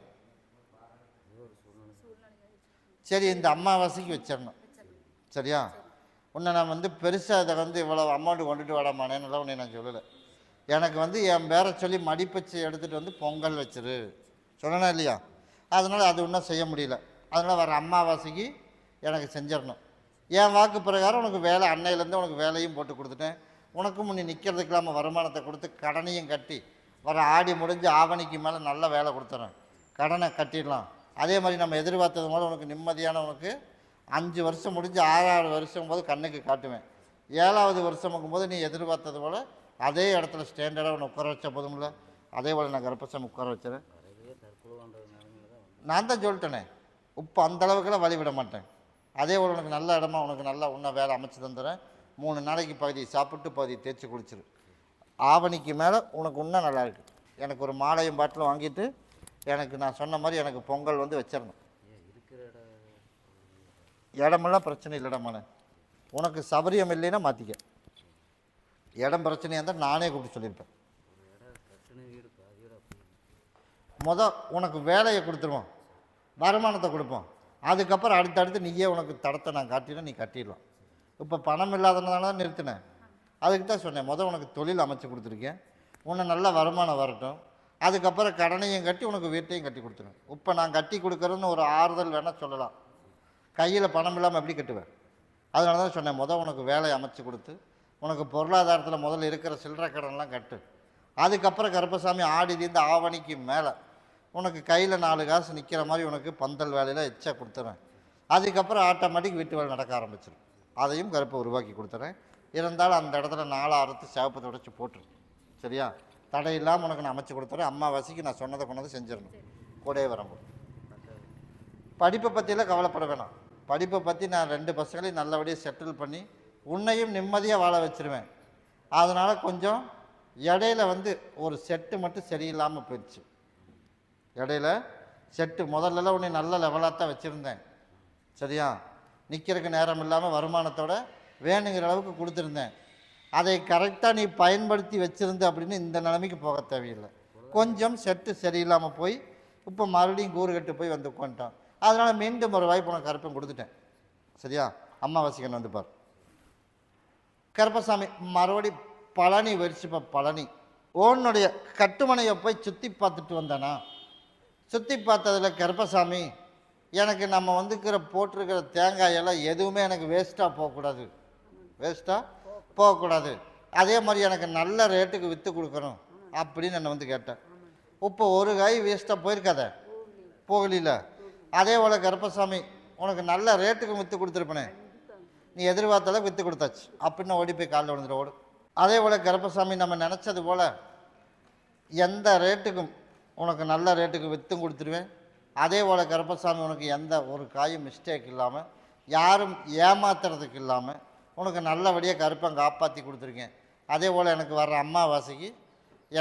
சரி, இந்த அமாவாசைக்கு வச்சிடணும். சரியா? உன்னை நான் வந்து பெருசாக அதை வந்து இவ்வளோ அமௌண்ட் கொண்டுட்டு வாடாமானேன்னுலாம் உன்னை நான் சொல்லலை. எனக்கு வந்து என் பேரை சொல்லி மடிப்பச்சு எடுத்துகிட்டு வந்து பொங்கல் வச்சிரு சொல்லணா இல்லையா? அதனால் அது இன்னும் செய்ய முடியல. அதனால் வர அமாவாசைக்கு எனக்கு செஞ்சிடணும். என் வாக்கு பிரகாரம் உனக்கு வேலை அன்னையிலேருந்து உனக்கு வேலையும் போட்டு கொடுத்துட்டேன். உனக்கும் முன்னே நிற்கிறதுக்கு இல்லாமல் வருமானத்தை கொடுத்து கடனையும் கட்டி வர ஆடி முடிஞ்சு ஆவணிக்கு மேலே நல்ல வேலை கொடுத்துறேன். கடனை கட்டிடலாம். அதே மாதிரி நம்ம எதிர்பார்த்தது போல உனக்கு நிம்மதியான உனக்கு 5 வருஷம் முடிஞ்சு 6வது வருஷம் போது கண்ணுக்கு காட்டுவேன். 7வது வருஷமுக்கும் போது நீ எதிர்பார்த்தது போல் அதே இடத்துல ஸ்டாண்டர்டாக உன்னை உட்கார வச்ச போதும்ல, அதே போல் நான் கருப்பசாமி உட்கார வச்சுறேன். நான் தான் சொல்லிட்டேனே, இப்போ அந்த அளவுக்குலாம் வழி விட மாட்டேன். அதே போல் உனக்கு நல்ல இடமா உனக்கு நல்லா உன்ன வேலை அமைச்சு தந்துடுறேன். 3 நாளைக்கு பகுதி சாப்பிட்டு பகுதி தேய்ச்சி குளிச்சிரு. ஆவணிக்கு மேலே உனக்கு இன்னும் நல்லா இருக்குது. எனக்கு ஒரு மாலையும் பாட்டில் வாங்கிட்டு எனக்கு நான் சொன்ன மாதிரி எனக்கு பொங்கல் வந்து வச்சிடணும். இடமெல்லாம் பிரச்சனை இல்லைடாமான, உனக்கு சபரியம் இல்லைன்னா மாற்றிக்க. இடம் பிரச்சனையாக இருந்தால் நானே கூப்பிட்டு சொல்லியிருப்பேன். உனக்கு வேலையை கொடுத்துருவோம், வருமானத்தை கொடுப்போம். அதுக்கப்புறம் அடுத்தடுத்து நீயே உனக்கு தடத்தை நான் காட்டினா நீ கட்டிடலாம். இப்போ பணம் இல்லாதனால தான் நிறுத்தினேன். அதுக்கு தான் சொன்னேன், உனக்கு தொழில் அமைச்சு கொடுத்துருக்கேன், உன்னை நல்ல வருமானம் வரட்டும். அதுக்கப்புறம் கடனையும் கட்டி உனக்கு வீட்டையும் கட்டி கொடுத்துருவேன். இப்போ நான் கட்டி கொடுக்குறேன்னு ஒரு ஆறுதல் வேணால் சொல்லலாம். கையில் பணம் இல்லாமல் எப்படி கட்டுவேன்? அதனால தான் சொன்னேன், உனக்கு வேலையை அமைச்சு கொடுத்து உனக்கு பொருளாதாரத்தில் முதல்ல இருக்கிற சில்லறை கடன்லாம் கட்டு. அதுக்கப்புறம் கருப்பசாமி ஆடி தீர்ந்து ஆவணிக்கு மேலே உனக்கு கையில் 4 காசு நிற்கிற மாதிரி உனக்கு பந்தல் வேலையில் எச்சா கொடுத்துறேன். அதுக்கப்புறம் ஆட்டோமேட்டிக் வீட்டு வேலை நடக்க ஆரம்பிச்சிடும். அதையும் கருப்பை உருவாக்கி கொடுத்துறேன். இருந்தாலும் அந்த இடத்துல 4 அறுத்து சிவப்பு தொடச்சி போட்டுரு. சரியா? தடை இல்லாமல் உனக்கு நான் அமைச்சு கொடுத்துறேன். அம்மாவாசைக்கு நான் சொன்னதை கொண்டு செஞ்சிடணும். கூடவே வரும்போது படிப்பை பற்றியெல்லாம் கவலைப்பட வேணாம். படிப்பை பற்றி நான் 2 பசங்களையும் நல்லபடியாக செட்டில் பண்ணி உன்னையும் நிம்மதியாக வாழ வச்சுருவேன். அதனால் கொஞ்சம் இடையில வந்து ஒரு செட்டு மட்டும் சரியில்லாமல் போயிடுச்சு. இடையில செட்டு முதல்லலாம் உன்னை நல்ல லெவலாக தான் வச்சுருந்தேன். சரியா? நிற்கிறதுக்கு நேரம் இல்லாமல் வருமானத்தோட வேணுங்கிற அளவுக்கு கொடுத்துருந்தேன். அதை கரெக்டாக நீ பயன்படுத்தி வச்சுருந்த அப்படின்னு இந்த நிலைமைக்கு போக தேவையில்லை. கொஞ்சம் செட்டு சரியில்லாமல் போய் இப்போ மறுபடியும் கூறு கட்டு போய் வந்து உட்காந்துட்டான். அதனால் மீண்டும் ஒரு வாய்ப்பு உனக்கு கருப்பம் கொடுத்துட்டேன். சரியா? அம்மாவாசைக்கன் வந்து பார். கருப்பசாமி மறுபடி பழனி வரிச்சுப்பா. பழனி உன்னுடைய கட்டுமனையை போய் சுற்றி பார்த்துட்டு வந்தானா? சுற்றி பார்த்ததில் கருப்பசாமி எனக்கு நம்ம வந்துக்கிற போட்டிருக்கிற தேங்காயெல்லாம் எதுவுமே எனக்கு வேஸ்ட்டாக போகக்கூடாது. அதே மாதிரி எனக்கு நல்ல ரேட்டுக்கு விற்று கொடுக்கணும் அப்படின்னு என்னை வந்து கேட்டேன். இப்போ ஒரு காய் வேஸ்ட்டாக போயிருக்காத, போகல. அதே போல் கருப்பசாமி உனக்கு நல்ல ரேட்டுக்கு விற்று கொடுத்துருப்பனே, நீ எதிர்பார்த்தாலும் விற்று கொடுத்தாச்சு அப்படின்னு ஓடி போய் காலில் விழுந்துட ஓடு. அதே போல் கருப்பசாமி நம்ம நினச்சது போல் எந்த ரேட்டுக்கும் உனக்கு நல்ல ரேட்டுக்கு விற்றும் கொடுத்துருவேன். அதே போல் கருப்பசாமி உனக்கு எந்த ஒரு காயும் மிஸ்டேக் இல்லாமல் யாரும் ஏமாத்துறதுக்கு இல்லாமல் உனக்கு நல்லபடியாக கருப்பை காப்பாற்றி கொடுத்துருக்கேன். அதே போல் எனக்கு வர்ற அம்மாவாசைக்கு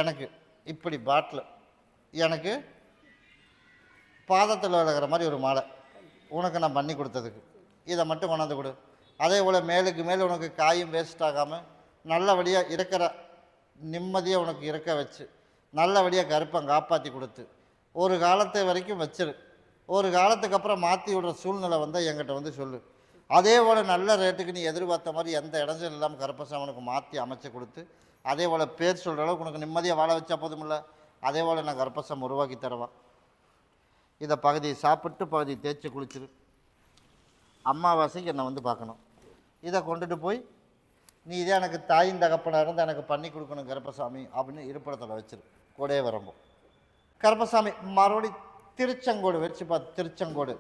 எனக்கு இப்படி பாட்டில் எனக்கு பாதத்தில் விழுகிற மாதிரி ஒரு மாலை உனக்கு நான் பண்ணி கொடுத்ததுக்கு இதை மட்டும் கொண்டாந்து கொடு. அதே போல் மேலுக்கு மேலே உனக்கு காயும் வேஸ்ட் ஆகாமல் நல்லபடியாக இருக்கிற நிம்மதியாக உனக்கு இருக்க வச்சு நல்லபடியாக கருப்பை காப்பாற்றி கொடுத்து ஒரு காலத்தை வரைக்கும் வச்சிரு. ஒரு காலத்துக்கு அப்புறம் மாற்றி விடுற சூழ்நிலை வந்தால் என்கிட்ட வந்து சொல்லு. அதே போல் நல்ல ரேட்டுக்கு நீ எதிர்பார்த்த மாதிரி எந்த இடைஞ்சல் இல்லாமல் கருப்பசாமி உனக்கு மாற்றி அமைச்சு கொடுத்து அதே போல் பேர் சொல்கிற அளவுக்கு உனக்கு நிம்மதியாக வாழ வச்சா போதுமில்ல. அதே போல் நான் கருப்பசாமி உருவாக்கி தருவான். இதை பகுதியை சாப்பிட்டு பகுதி தேய்ச்சி குளிச்சிரு. அம்மாவாசைக்கு என்னை வந்து பார்க்கணும். இதை கொண்டுட்டு போய் நீ இதே எனக்கு தாயின் தகப்பனாக இருந்து எனக்கு பண்ணி கொடுக்கணும் கருப்பசாமி அப்படின்னு இருப்பிடத்தில் வச்சிரு. கூடவே வரம்போ கருப்பசாமி மறுபடி திருச்செங்கோடு வச்சு பார்த்து திருச்செங்கோடு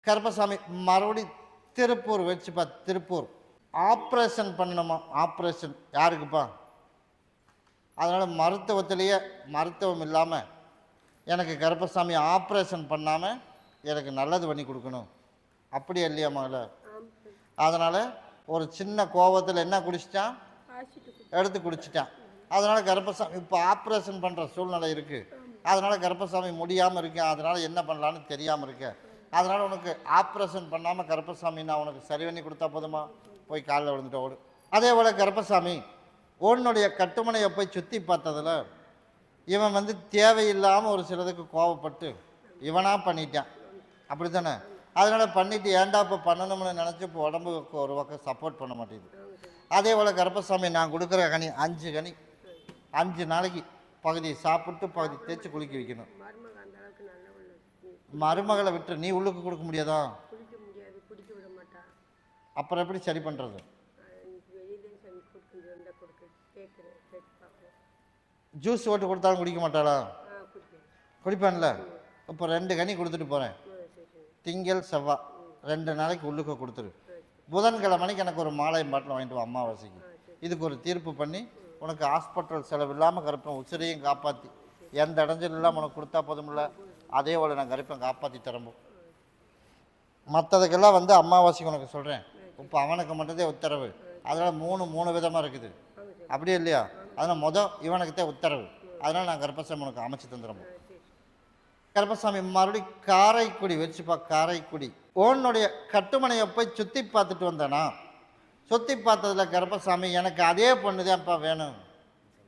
கருப்பசாமி மறுபடி திருப்பூர் வச்சுப்பா. திருப்பூர் ஆப்ரேஷன் பண்ணணுமா? ஆப்ரேஷன் யாருக்குப்பா? அதனால் மருத்துவத்திலேயே மருத்துவம் இல்லாமல் எனக்கு கருப்பசாமி ஆப்ரேஷன் பண்ணாமல் எனக்கு நல்லது பண்ணி கொடுக்கணும், அப்படியே இல்லையா மகள? அதனால் ஒரு சின்ன கோபத்தில் என்ன குடிச்சிட்டான், எடுத்து குடிச்சிட்டான். அதனால் கருப்பசாமி இப்போ ஆப்ரேஷன் பண்ணுற சூழ்நிலை இருக்குது. அதனால் கருப்பசாமி முடியாமல் இருக்கேன். அதனால் என்ன பண்ணலான்னு தெரியாமல் இருக்கேன். அதனால் உனக்கு ஆப்ரேஷன் பண்ணாமல் கருப்பசாமி நான் உனக்கு சரி பண்ணி கொடுத்தா போதுமா? போய் காலில் விழுந்துட்டு ஓடு. அதே போல் கருப்பசாமி உன்னுடைய கட்டுமனையை போய் சுற்றி பார்த்ததில் இவன் வந்து தேவையில்லாமல் ஒரு சிலதுக்கு கோவப்பட்டு இவனாக பண்ணிட்டான், அப்படி தானே? அதனால் பண்ணிவிட்டு ஏன்டா இப்போ பண்ணணும்னு நினச்சி இப்போ உடம்புக்கு ஒரு பக்கம் சப்போர்ட் பண்ண மாட்டேங்குது. அதே போல் கருப்பசாமி நான் கொடுக்குற கனி 5 கனி 5 நாளைக்கு பகுதி சாப்பிட்டு பகுதி தேய்ச்சி குளிக்க வைக்கணும். மருமகளை விட்டு நீ உள்ளுக்கு கொடுக்க முடியாதா? அப்புறம் எப்படி சரி பண்ணுறது? ஜூஸ் ஓட்டு கொடுத்தாலும் குடிக்க மாட்டாளா? குடிப்பான்ல. இப்போ 2 கனி கொடுத்துட்டு போகிறேன். திங்கள் செவ்வாய் 2 நாளைக்கு உள்ளுக்க கொடுத்துரு. புதன்கிழமைக்கு எனக்கு ஒரு மாலை பாட்டில் வாங்கிட்டு வா அம்மாவாசைக்கு. இதுக்கு ஒரு தீர்ப்பு பண்ணி உனக்கு ஹாஸ்பிட்டல் செலவு இல்லாமல் கருப்பேன், உசிரையும் காப்பாற்றி எந்த இடைஞ்சல் இல்லாமல் உனக்கு கொடுத்தா போதுமில்ல. அதே போல் நான் கருப்பேன் காப்பாற்றி தரம்போ. மற்றதுக்கெல்லாம் வந்து அமாவாசைக்கு உனக்கு சொல்கிறேன். இப்போ அவனுக்கு மட்டும்தே உத்தரவு. அதனால் 3 விதமாக இருக்குது, அப்படியே இல்லையா? அதனால் இவனுக்குத்தே உத்தரவு. அதனால் நான் கருப்பசாமி உனக்கு அமைச்சு தந்துடுறோம். கருப்பசாமி மறுபடியும் காரைக்குடி வச்சுப்பா. காரைக்குடி உன்னுடைய கட்டுமனையை போய் சுற்றி பார்த்துட்டு வந்தேனா? சுற்றி பார்த்ததில் கருப்பசாமி எனக்கு அதே பொண்ணு தான்ப்பா வேணும்,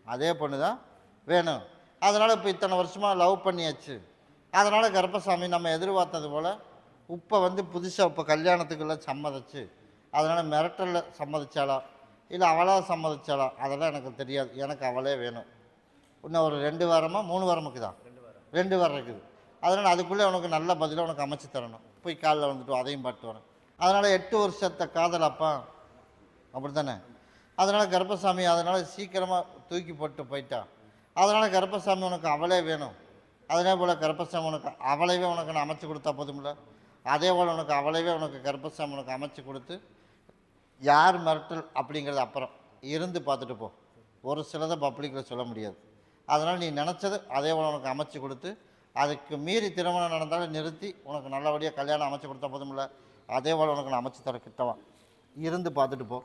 அதே பொண்ணு தான் வேணும். அதனால் இப்போ இத்தனை வருஷமாக லவ் பண்ணியாச்சு. அதனால் கருப்பசாமி நம்ம எதிர்பார்த்தது போல் இப்போ வந்து புதுசாக இப்போ கல்யாணத்துக்கெல்லாம் சம்மதிச்சு, அதனால் மிரட்டலில் சம்மதிச்சாளா இல்லை அவளாக சம்மதிச்சாளா அதெல்லாம் எனக்கு தெரியாது. எனக்கு அவளே வேணும். இன்னும் ஒரு 2 வாரமா 3 வாரமுக்கு தான் 2 வாரம் இருக்குது. அதனால் அதுக்குள்ளே உனக்கு நல்ல பதிலாக உனக்கு அமைச்சு தரணும். போய் காலில் வந்துட்டு அதையும் பாட்டு வரேன். அதனால் 8 வருஷத்தை காதலாப்பா, அப்படி தானே? அதனால் கருப்பசாமி அதனால் சீக்கிரமாக தூக்கி போட்டு போயிட்டான். அதனால் கருப்பசாமி உனக்கு அவளே வேணும். அதே போல் கருப்பசாமி உனக்கு அவளைவே உனக்கு நான் அமைச்சு கொடுத்தா போதுமில்ல. அதே போல் உனக்கு அவளைவே உனக்கு கருப்பசாமி உனக்கு அமைச்சு கொடுத்து யார் மிரட்டல் அப்படிங்கிறது அப்புறம் இருந்து பார்த்துட்டு போ. ஒரு சிலதை பப்ளிக்கில் சொல்ல முடியாது. அதனால் நீ நினச்சது அதே போல் உனக்கு அமைச்சு கொடுத்து அதுக்கு மீறி திருமணம் நடந்தாலும் நிறுத்தி உனக்கு நல்லபடியாக கல்யாணம் அமைச்சு கொடுத்தா போதுமில்ல. அதே போல் உனக்கு நான் அமைச்சு தர கிட்டவா இருந்து பார்த்துட்டு போ.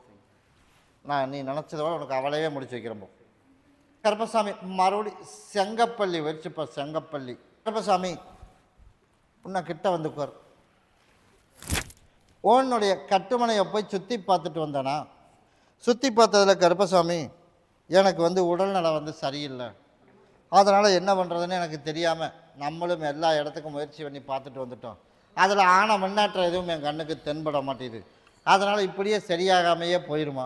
நான் நீ நினச்சதோட உனக்கு அவளையே முடிச்சு வைக்கிறப்போ. கருப்பசாமி மறுபடி செங்கப்பள்ளி வச்சுப்போ. செங்கப்பள்ளி கருப்பசாமி உன்னை கிட்ட வந்துக்குவார். உன்னுடைய கட்டுமனையை போய் சுற்றி பார்த்துட்டு வந்தேனா? சுற்றி பார்த்ததில் கருப்பசாமி எனக்கு வந்து உடல்நலம் வந்து சரியில்லை. அதனால் என்ன பண்ணுறதுன்னு எனக்கு தெரியாமல் நம்மளும் எல்லா இடத்துக்கும் முயற்சி பண்ணி பார்த்துட்டு வந்துட்டோம். அதில் ஆன முன்னேற்றம் எதுவும் என் கண்ணுக்கு தென்பட மாட்டேது. அதனால் இப்படியே சரியாகாமையே போயிடுமா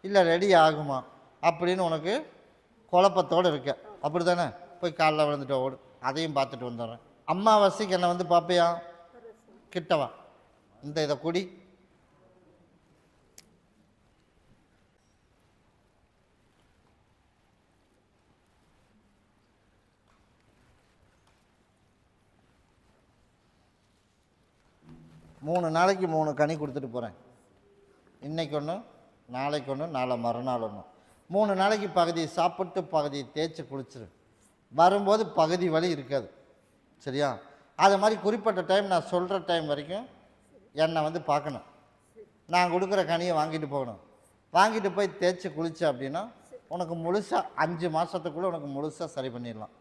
இல்லை ரெடி ஆகுமா அப்படின்னு உனக்கு குழப்பத்தோடு இருக்க, அப்படி தானே? போய் காலில் விழுந்துட்டு ஓடு, அதையும் பார்த்துட்டு வந்துடுறேன். அம்மாவாசைக்கு என்னை வந்து பார்ப்பியா? கிட்டவா இதை குடி. மூணு நாளைக்கு 3 கனி கொடுத்துட்டு போகிறேன். இன்றைக்கு ஒன்று, நாளைக்கு ஒன்று, நாளை மறுநாள் ஒன்று. 3 நாளைக்கு பகுதி சாப்பிட்டு பகுதி தேய்ச்சி குளிச்சிரு. வரும்போது பகுதி வலி இருக்காது, சரியா? அது மாதிரி குறிப்பிட்ட டைம் நான் சொல்கிற டைம் வரைக்கும் என்னை வந்து பார்க்கணும். நான் கொடுக்குற கனியை வாங்கிட்டு போகணும். வாங்கிட்டு போய் தேய்ச்சி குளிச்ச அப்படின்னா உனக்கு முழுசாக 5 மாதத்துக்குள்ளே உனக்கு முழுசாக சரி பண்ணிடலாம்.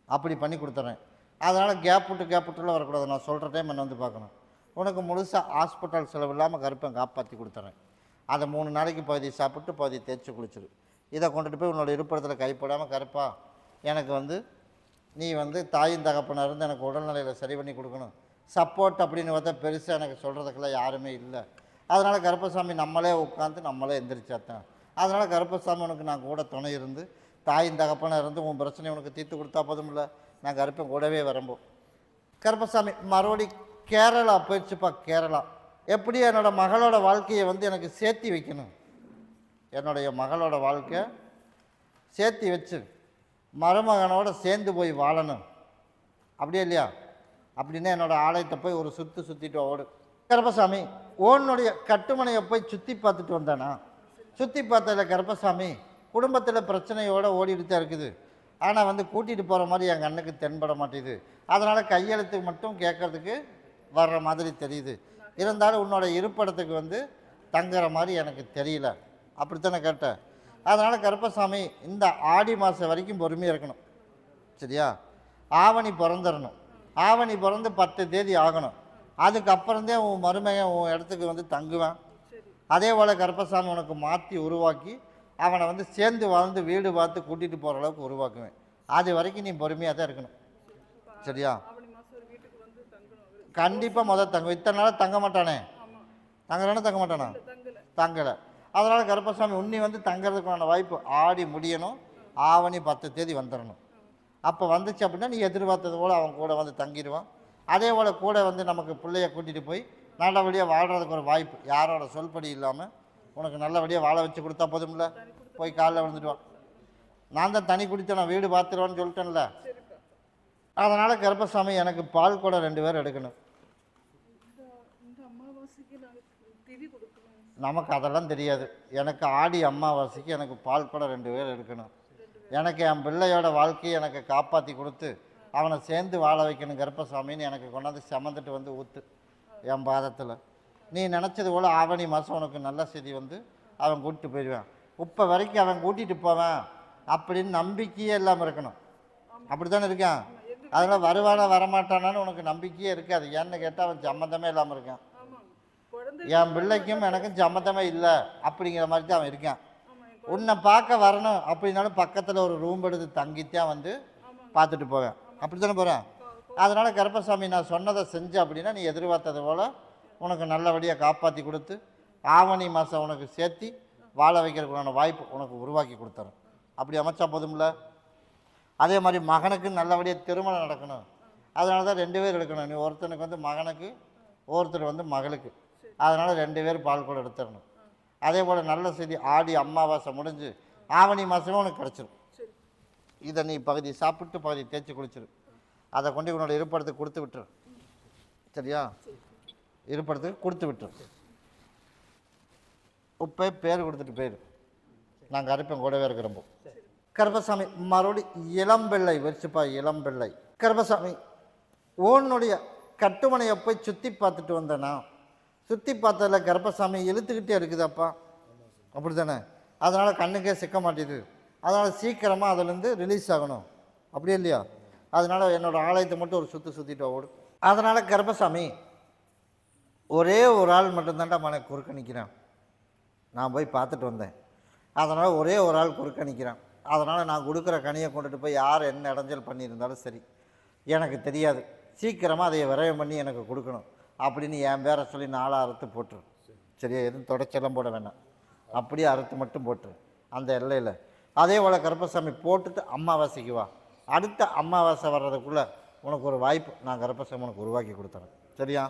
அப்படி பண்ணி கொடுத்துட்றேன். அதனால் கேப் விட்டுலாம் வரக்கூடாது. நான் சொல்கிற டைம் என்னை வந்து பார்க்கணும். உனக்கு முழுசாக ஹாஸ்பிட்டல் செலவு இல்லாமல் கருப்பை காப்பாற்றி கொடுத்துட்றேன். அதை 3 நாளைக்கு பகுதி சாப்பிட்டு பகுதி தேய்ச்சி குளிச்சிரு. இதை கொண்டுட்டு போய் உன்னோட இருப்பிடத்தில் கைப்படாமல் கருப்பா எனக்கு வந்து நீ வந்து தாயின் தகப்பனாக இருந்து எனக்கு உடல்நிலையில் சரி பண்ணி கொடுக்கணும். சப்போர்ட் அப்படின்னு பார்த்தா பெருசாக எனக்கு சொல்கிறதுக்கெல்லாம் யாருமே இல்லை. அதனால் கருப்பசாமி நம்மளே உட்காந்து நம்மளே எந்திரிச்சாத்தேன். அதனால் கருப்பசாமி உனக்கு நான் கூட துணை இருந்து தாயின் தகப்பனாக இருந்து உன் பிரச்சனை உனக்கு தீர்த்து கொடுத்தா போதும் இல்லை. நான் கருப்பன் கூடவே வரம்போ. கருப்பசாமி மறுபடி கேரளா போயிடுச்சுப்பா. கேரளா எப்படி என்னோடய மகளோட வாழ்க்கையை வந்து எனக்கு சேர்த்தி வைக்கணும். என்னுடைய மகளோட வாழ்க்கை சேர்த்தி வச்சு மருமகனோட சேர்ந்து போய் வாழணும், அப்படியே இல்லையா? அப்படின்னா என்னோடய ஆலயத்தை போய் ஒரு சுற்றிட்டு ஓடு. கருப்பசாமி உன்னுடைய கட்டுமனையை போய் சுற்றி பார்த்துட்டு வந்தானா? சுற்றி பார்த்ததில் கருப்பசாமி குடும்பத்தில் பிரச்சனையோடு ஓடிட்டு தான் இருக்குது. ஆனால் வந்து கூட்டிகிட்டு போகிற மாதிரி என் கண்ணுக்கு தென்பட மாட்டேது. அதனால் கையெழுத்து மட்டும் கேட்குறதுக்கு வர்ற மாதிரி தெரியுது. இருந்தாலும் உன்னோட இருப்பிடத்துக்கு வந்து தங்குற மாதிரி எனக்கு தெரியல. அப்படித்தானே கேட்டேன். அதனால் கருப்பசாமி இந்த ஆடி மாதம் வரைக்கும் பொறுமையாக இருக்கணும். சரியா? ஆவணி பிறந்துடணும். ஆவணி பிறந்து 10 தேதி ஆகணும். அதுக்கப்புறந்தே உன் மருமகன் உன் இடத்துக்கு வந்து தங்குவேன். அதே போல் கருப்பசாமி உனக்கு மாற்றி உருவாக்கி அவனை வந்து சேர்ந்து வாழ்ந்து வீடு பார்த்து கூட்டிகிட்டு போகிற அளவுக்கு உருவாக்குவேன். அது வரைக்கும் நீ பொறுமையாக தான் இருக்கணும். சரியா? கண்டிப்பாக தங்கும். இத்தனை நாளாக தங்க மாட்டானே. தங்க மாட்டானா? தங்கலை. அதனால் கருப்பசாமி உன்னி வந்து தங்கிறதுக்கான வாய்ப்பு ஆடி முடியணும். ஆவணி 10 தேதி வந்துடணும். அப்போ வந்துச்சு அப்படின்னா நீ எதிர்பார்த்தது போல் அவன் கூட வந்து தங்கிடுவான். அதே போல் கூட வந்து நமக்கு பிள்ளைய கூட்டிகிட்டு போய் நல்லபடியாக வாழ்கிறதுக்கு ஒரு வாய்ப்பு. யாரோட சொல்படி இல்லாமல் உனக்கு நல்லபடியாக வாழ வச்சு கொடுத்தா போதும்ல. போய் காலைல வந்துடுவான். நான் தான் தனி குடித்தேன், நான் வீடு பார்த்துருவான்னு சொல்லிட்டேன்ல. அதனால் கருப்பசாமி எனக்கு பால் கூட 2 பேர் எடுக்கணும். நமக்கு அதெல்லாம் தெரியாது. எனக்கு ஆடி அமாவாசைக்கு எனக்கு பால் கூட 2 பேர் எடுக்கணும். எனக்கு என் பிள்ளையோட வாழ்க்கையை எனக்கு காப்பாற்றி கொடுத்து அவனை சேர்ந்து வாழ வைக்கணும் கருப்பசாமின்னு எனக்கு கொண்டாந்து சமந்துட்டு வந்து ஊற்று என் பாதத்தில். நீ நினச்சது போல் ஆவணி மாதம் உனக்கு நல்ல செய்தி வந்து அவன் கூட்டிட்டு போயிடுவான். இப்போ வரைக்கும் அவன் கூட்டிகிட்டு போவான் அப்படின்னு நம்பிக்கையே இல்லாமல் இருக்கணும். அப்படி தானே இருக்கான். அதனால் வருவானா வரமாட்டானான்னு உனக்கு நம்பிக்கையே இருக்காது. ஏன்னு கேட்டால் அவன் சம்மந்தமே இல்லாமல் இருக்கான். என் பிள்ளைக்கும் எனக்கும் சம்மந்தமே இல்லை அப்படிங்கிற மாதிரி தான் அவன் இருக்கான். உன்னை பார்க்க வரணும் அப்படின்னாலும் பக்கத்தில் ஒரு ரூம் எடுத்து தங்கித்தான் வந்து பார்த்துட்டு போவேன். அப்படி தானே போகிறேன். அதனால் கருப்பசாமி நான் சொன்னதை செஞ்ச அப்படின்னா நீ எதிர்பார்த்தது போல் உனக்கு நல்லபடியாக காப்பாற்றி கொடுத்து ஆவணி மாதம் உனக்கு சேர்த்தி வாழ வைக்கிறதுக்கான வாய்ப்பு உனக்கு உருவாக்கி கொடுத்துறேன். அப்படி அமைச்சா போதும்ல. அதே மாதிரி மகனுக்கு நல்லபடியாக திருமணம் நடக்கணும். அதனால தான் 2 பேர் எடுக்கணும். நீ ஒருத்தனுக்கு வந்து மகனுக்கு, ஒருத்தர் வந்து மகளுக்கு. அதனால் 2 பேர் பால் கூட எடுத்துடணும். அதே போல் நல்ல செய்தி ஆடி அமாவாசை முடிஞ்சு ஆவணி மாதமே உனக்கு கிடச்சிரும். இதை நீ பகுதி சாப்பிட்டு பகுதி தேய்ச்சி குளிச்சிரு. அதை கொண்டு உன்னோட இருப்பிடத்துக்கு கொடுத்து விட்டுரு. சரியா? இருப்பிடத்துக்கு கொடுத்து விட்டுரு. உப்பை பேர் கொடுத்துட்டு போயிரு. நாங்கள் அரைப்பேன் கூடவே இருக்கிறப்போ. கருப்பசாமி மறுபடி இளம்பிள்ளை வச்சுப்பா. இளம்பிள்ளை கருப்பசாமி உன்னுடைய கட்டுமனையை போய் சுற்றி பார்த்துட்டு வந்தேனா? சுற்றி பார்த்ததில் கருப்பசாமி இழுத்துக்கிட்டே இருக்குதாப்பா. அப்படி தானே? அதனால் கண்ணுக்கே சிக்க மாட்டேது. அதனால் சீக்கிரமாக அதிலேருந்து ரிலீஸ் ஆகணும். அப்படியே இல்லையா? அதனால் என்னோடய ஆலயத்தை மட்டும் ஒரு சுற்றிட்டு ஓடும். அதனால் கருப்பசாமி ஒரே ஒரு ஆள் மட்டும்தான்டா மனை குறுக்க நிற்கிறான். நான் போய் பார்த்துட்டு வந்தேன். அதனால் ஒரே ஒரு ஆள் குறுக்க நிற்கிறான். அதனால் நான் கொடுக்குற கனியை கொண்டுட்டு போய் யார் என்ன இடைஞ்சல் பண்ணியிருந்தாலும் சரி எனக்கு தெரியாது. சீக்கிரமாக அதை விரயம் பண்ணி எனக்கு கொடுக்கணும் அப்படின்னு என் பேரை சொல்லி 4 அறுத்து போட்டுரு. சரியா? எதுவும் தொடச்செல்லாம் போட வேணாம். அப்படியே அறுத்து மட்டும் போட்டுரு அந்த எல்லையில். அதே போல் கருப்பசாமி போட்டுட்டு அமாவாசைக்கு வா. அடுத்த அமாவாசை வர்றதுக்குள்ளே உனக்கு ஒரு வாய்ப்பு நான் கருப்பசாமி உனக்கு உருவாக்கி கொடுத்துறேன். சரியா?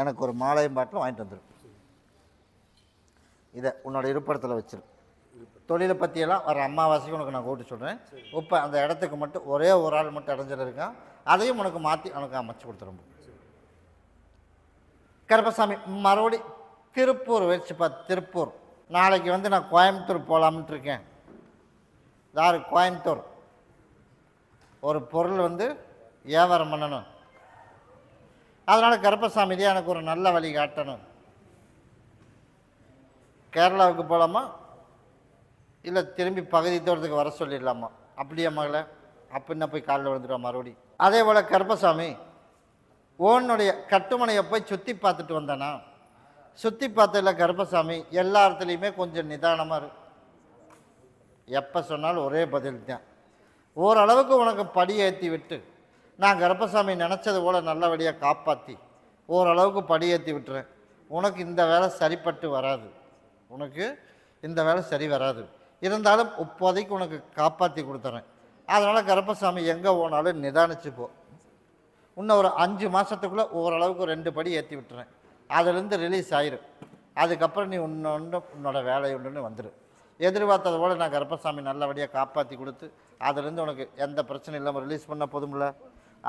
எனக்கு ஒரு மாலையும் பாட்டிலும் வாங்கிட்டு வந்துடும். இதை உன்னோட இருப்பிடத்தில் வச்சிரு. தொழிலை பற்றியெல்லாம் வர அமாவாசைக்கு உனக்கு நான் கூப்பிட்டு சொல்கிறேன். இப்போ அந்த இடத்துக்கு மட்டும் ஒரே ஒரு ஆள் மட்டும் இடைஞ்சல் இருக்கான். அதையும் உனக்கு மாற்றி உனக்கு அமைச்சு கொடுத்துருவோம். கருப்பசாமி மறுபடி திருப்பூர் வச்சுப்பா. திருப்பூர் நாளைக்கு வந்து நான் கோயம்புத்தூர் போகலாம்ட்டு இருக்கேன். யார்? கோயம்புத்தூர் ஒரு பொருள் வந்து வியாபாரம் பண்ணணும். அதனால் கருப்பசாமி தான் எனக்கு ஒரு நல்ல வழி காட்டணும். கேரளாவுக்கு போகலாமா இல்லை திரும்பி பகுதி தோட்டத்துக்கு வர சொல்லிடலாமா? அப்படியே மகளை அப்படின்னா போய் காலில் விழுந்துடுவா மறுபடி. அதே போல் கருப்பசாமி உன்னுடைய கட்டுமனையை போய் சுற்றி பார்த்துட்டு வந்தேனா? சுற்றி பார்த்ததில் கருப்பசாமி எல்லா இடத்துலையுமே கொஞ்சம் நிதானமாக இரு. எப்போ சொன்னாலும் ஒரே பதில் தான். ஓரளவுக்கு உனக்கு படி ஏற்றி விட்டு நான் கருப்பசாமி நினச்சது போல் நல்லபடியாக காப்பாற்றி ஓரளவுக்கு படி ஏற்றி விட்டுறேன். உனக்கு இந்த வேலை சரிப்பட்டு வராது. உனக்கு இந்த வேலை சரி வராது. இருந்தாலும் இப்போதைக்கு உனக்கு காப்பாற்றி கொடுத்துறேன். அதனால் கருப்பசாமி எங்கே போனாலும் நிதானிச்சு போ. இன்னும் ஒரு 5 மாதத்துக்குள்ளே ஓரளவுக்கு 2 படி ஏற்றி விட்டுறேன். அதிலேருந்து ரிலீஸ் ஆயிரும். அதுக்கப்புறம் நீ உன்னோட வேலை உண்டுன்னு வந்துடு. எதிர்பார்த்தது போல் நான் கருப்பசாமி நல்லபடியாக காப்பாற்றி கொடுத்து அதிலேருந்து உனக்கு எந்த பிரச்சனையும் இல்லாமல் ரிலீஸ் பண்ணால் போதும்ல.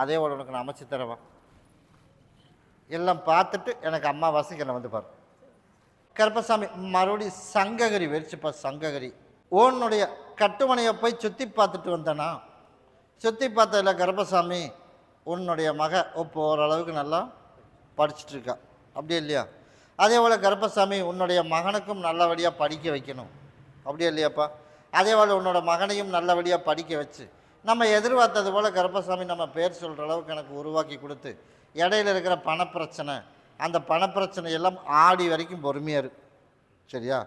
அதே போல் உனக்கு நான் அமைச்சு தரவா. எல்லாம் பார்த்துட்டு எனக்கு அமாவாசைக்கு என்னை வந்து பாரு. கருப்பசாமி மறுபடியும் சங்ககிரி வெறிச்சுப்பா. சங்ககிரி உன்னுடைய கட்டுமனையை போய் சுற்றி பார்த்துட்டு வந்தேனா, சுற்றி பார்த்ததில் கருப்பசாமி உன்னுடைய மக இப்போ ஓரளவுக்கு நல்லா படிச்சுட்டு இருக்கா, அப்படியே இல்லையா? அதே போல் கருப்பசாமி உன்னுடைய மகனுக்கும் நல்லபடியாக படிக்க வைக்கணும், அப்படியே இல்லையாப்பா? அதே போல் உன்னோட மகனையும் நல்லபடியாக படிக்க வச்சு நம்ம எதிர்பார்த்தது போல் கருப்பசாமி நம்ம பேர் சொல்கிற அளவுக்கு எனக்கு உருவாக்கி கொடுத்து, இடையில இருக்கிற பணப்பிரச்சனை, அந்த பணப்பிரச்சனையெல்லாம் ஆடி வரைக்கும் பொறுமையாக இருக்கு, சரியா?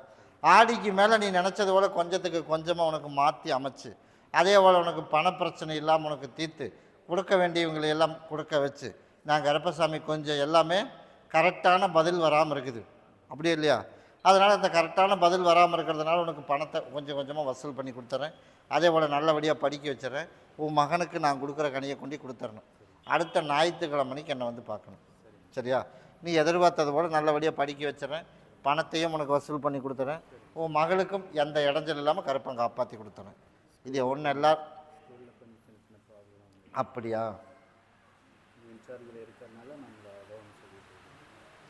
ஆடிக்கு மேலே நீ நினச்சது போல் கொஞ்சத்துக்கு கொஞ்சமாக உனக்கு மாற்றி அமைச்சு, அதே போல் உனக்கு பணப்பிரச்சனை இல்லாமல் உனக்கு தீர்த்து கொடுக்க வேண்டியவங்களை எல்லாம் கொடுக்க வச்சு, நான் கருப்பசாமி கொஞ்சம் எல்லாமே கரெக்டான பதில் வராமல் இருக்குது, அப்படியே இல்லையா? அதனால் அந்த கரெக்டான பதில் வராமல் இருக்கிறதுனால உனக்கு பணத்தை கொஞ்சம் கொஞ்சமாக வசூல் பண்ணி கொடுத்துட்றேன். அதே போல் நல்லபடியாக படிக்க வச்சிடறேன். உன் மகனுக்கு நான் கொடுக்குற கனியை கொண்டு கொடுத்துடணும். அடுத்த ஞாயிற்றுக்கிழமைக்கு என்னை வந்து பார்க்கணும், சரியா? நீ எதிர்பார்த்தது போல் நல்லபடியாக படிக்க வச்சிடறேன். பணத்தையும் உனக்கு வசூல் பண்ணி கொடுத்துறேன். உன் மகளுக்கும் எந்த இடைஞ்சல் இல்லாமல் கருப்பை காப்பாற்றி கொடுத்துறேன். இது ஒன்று எல்லாம் அப்படியா?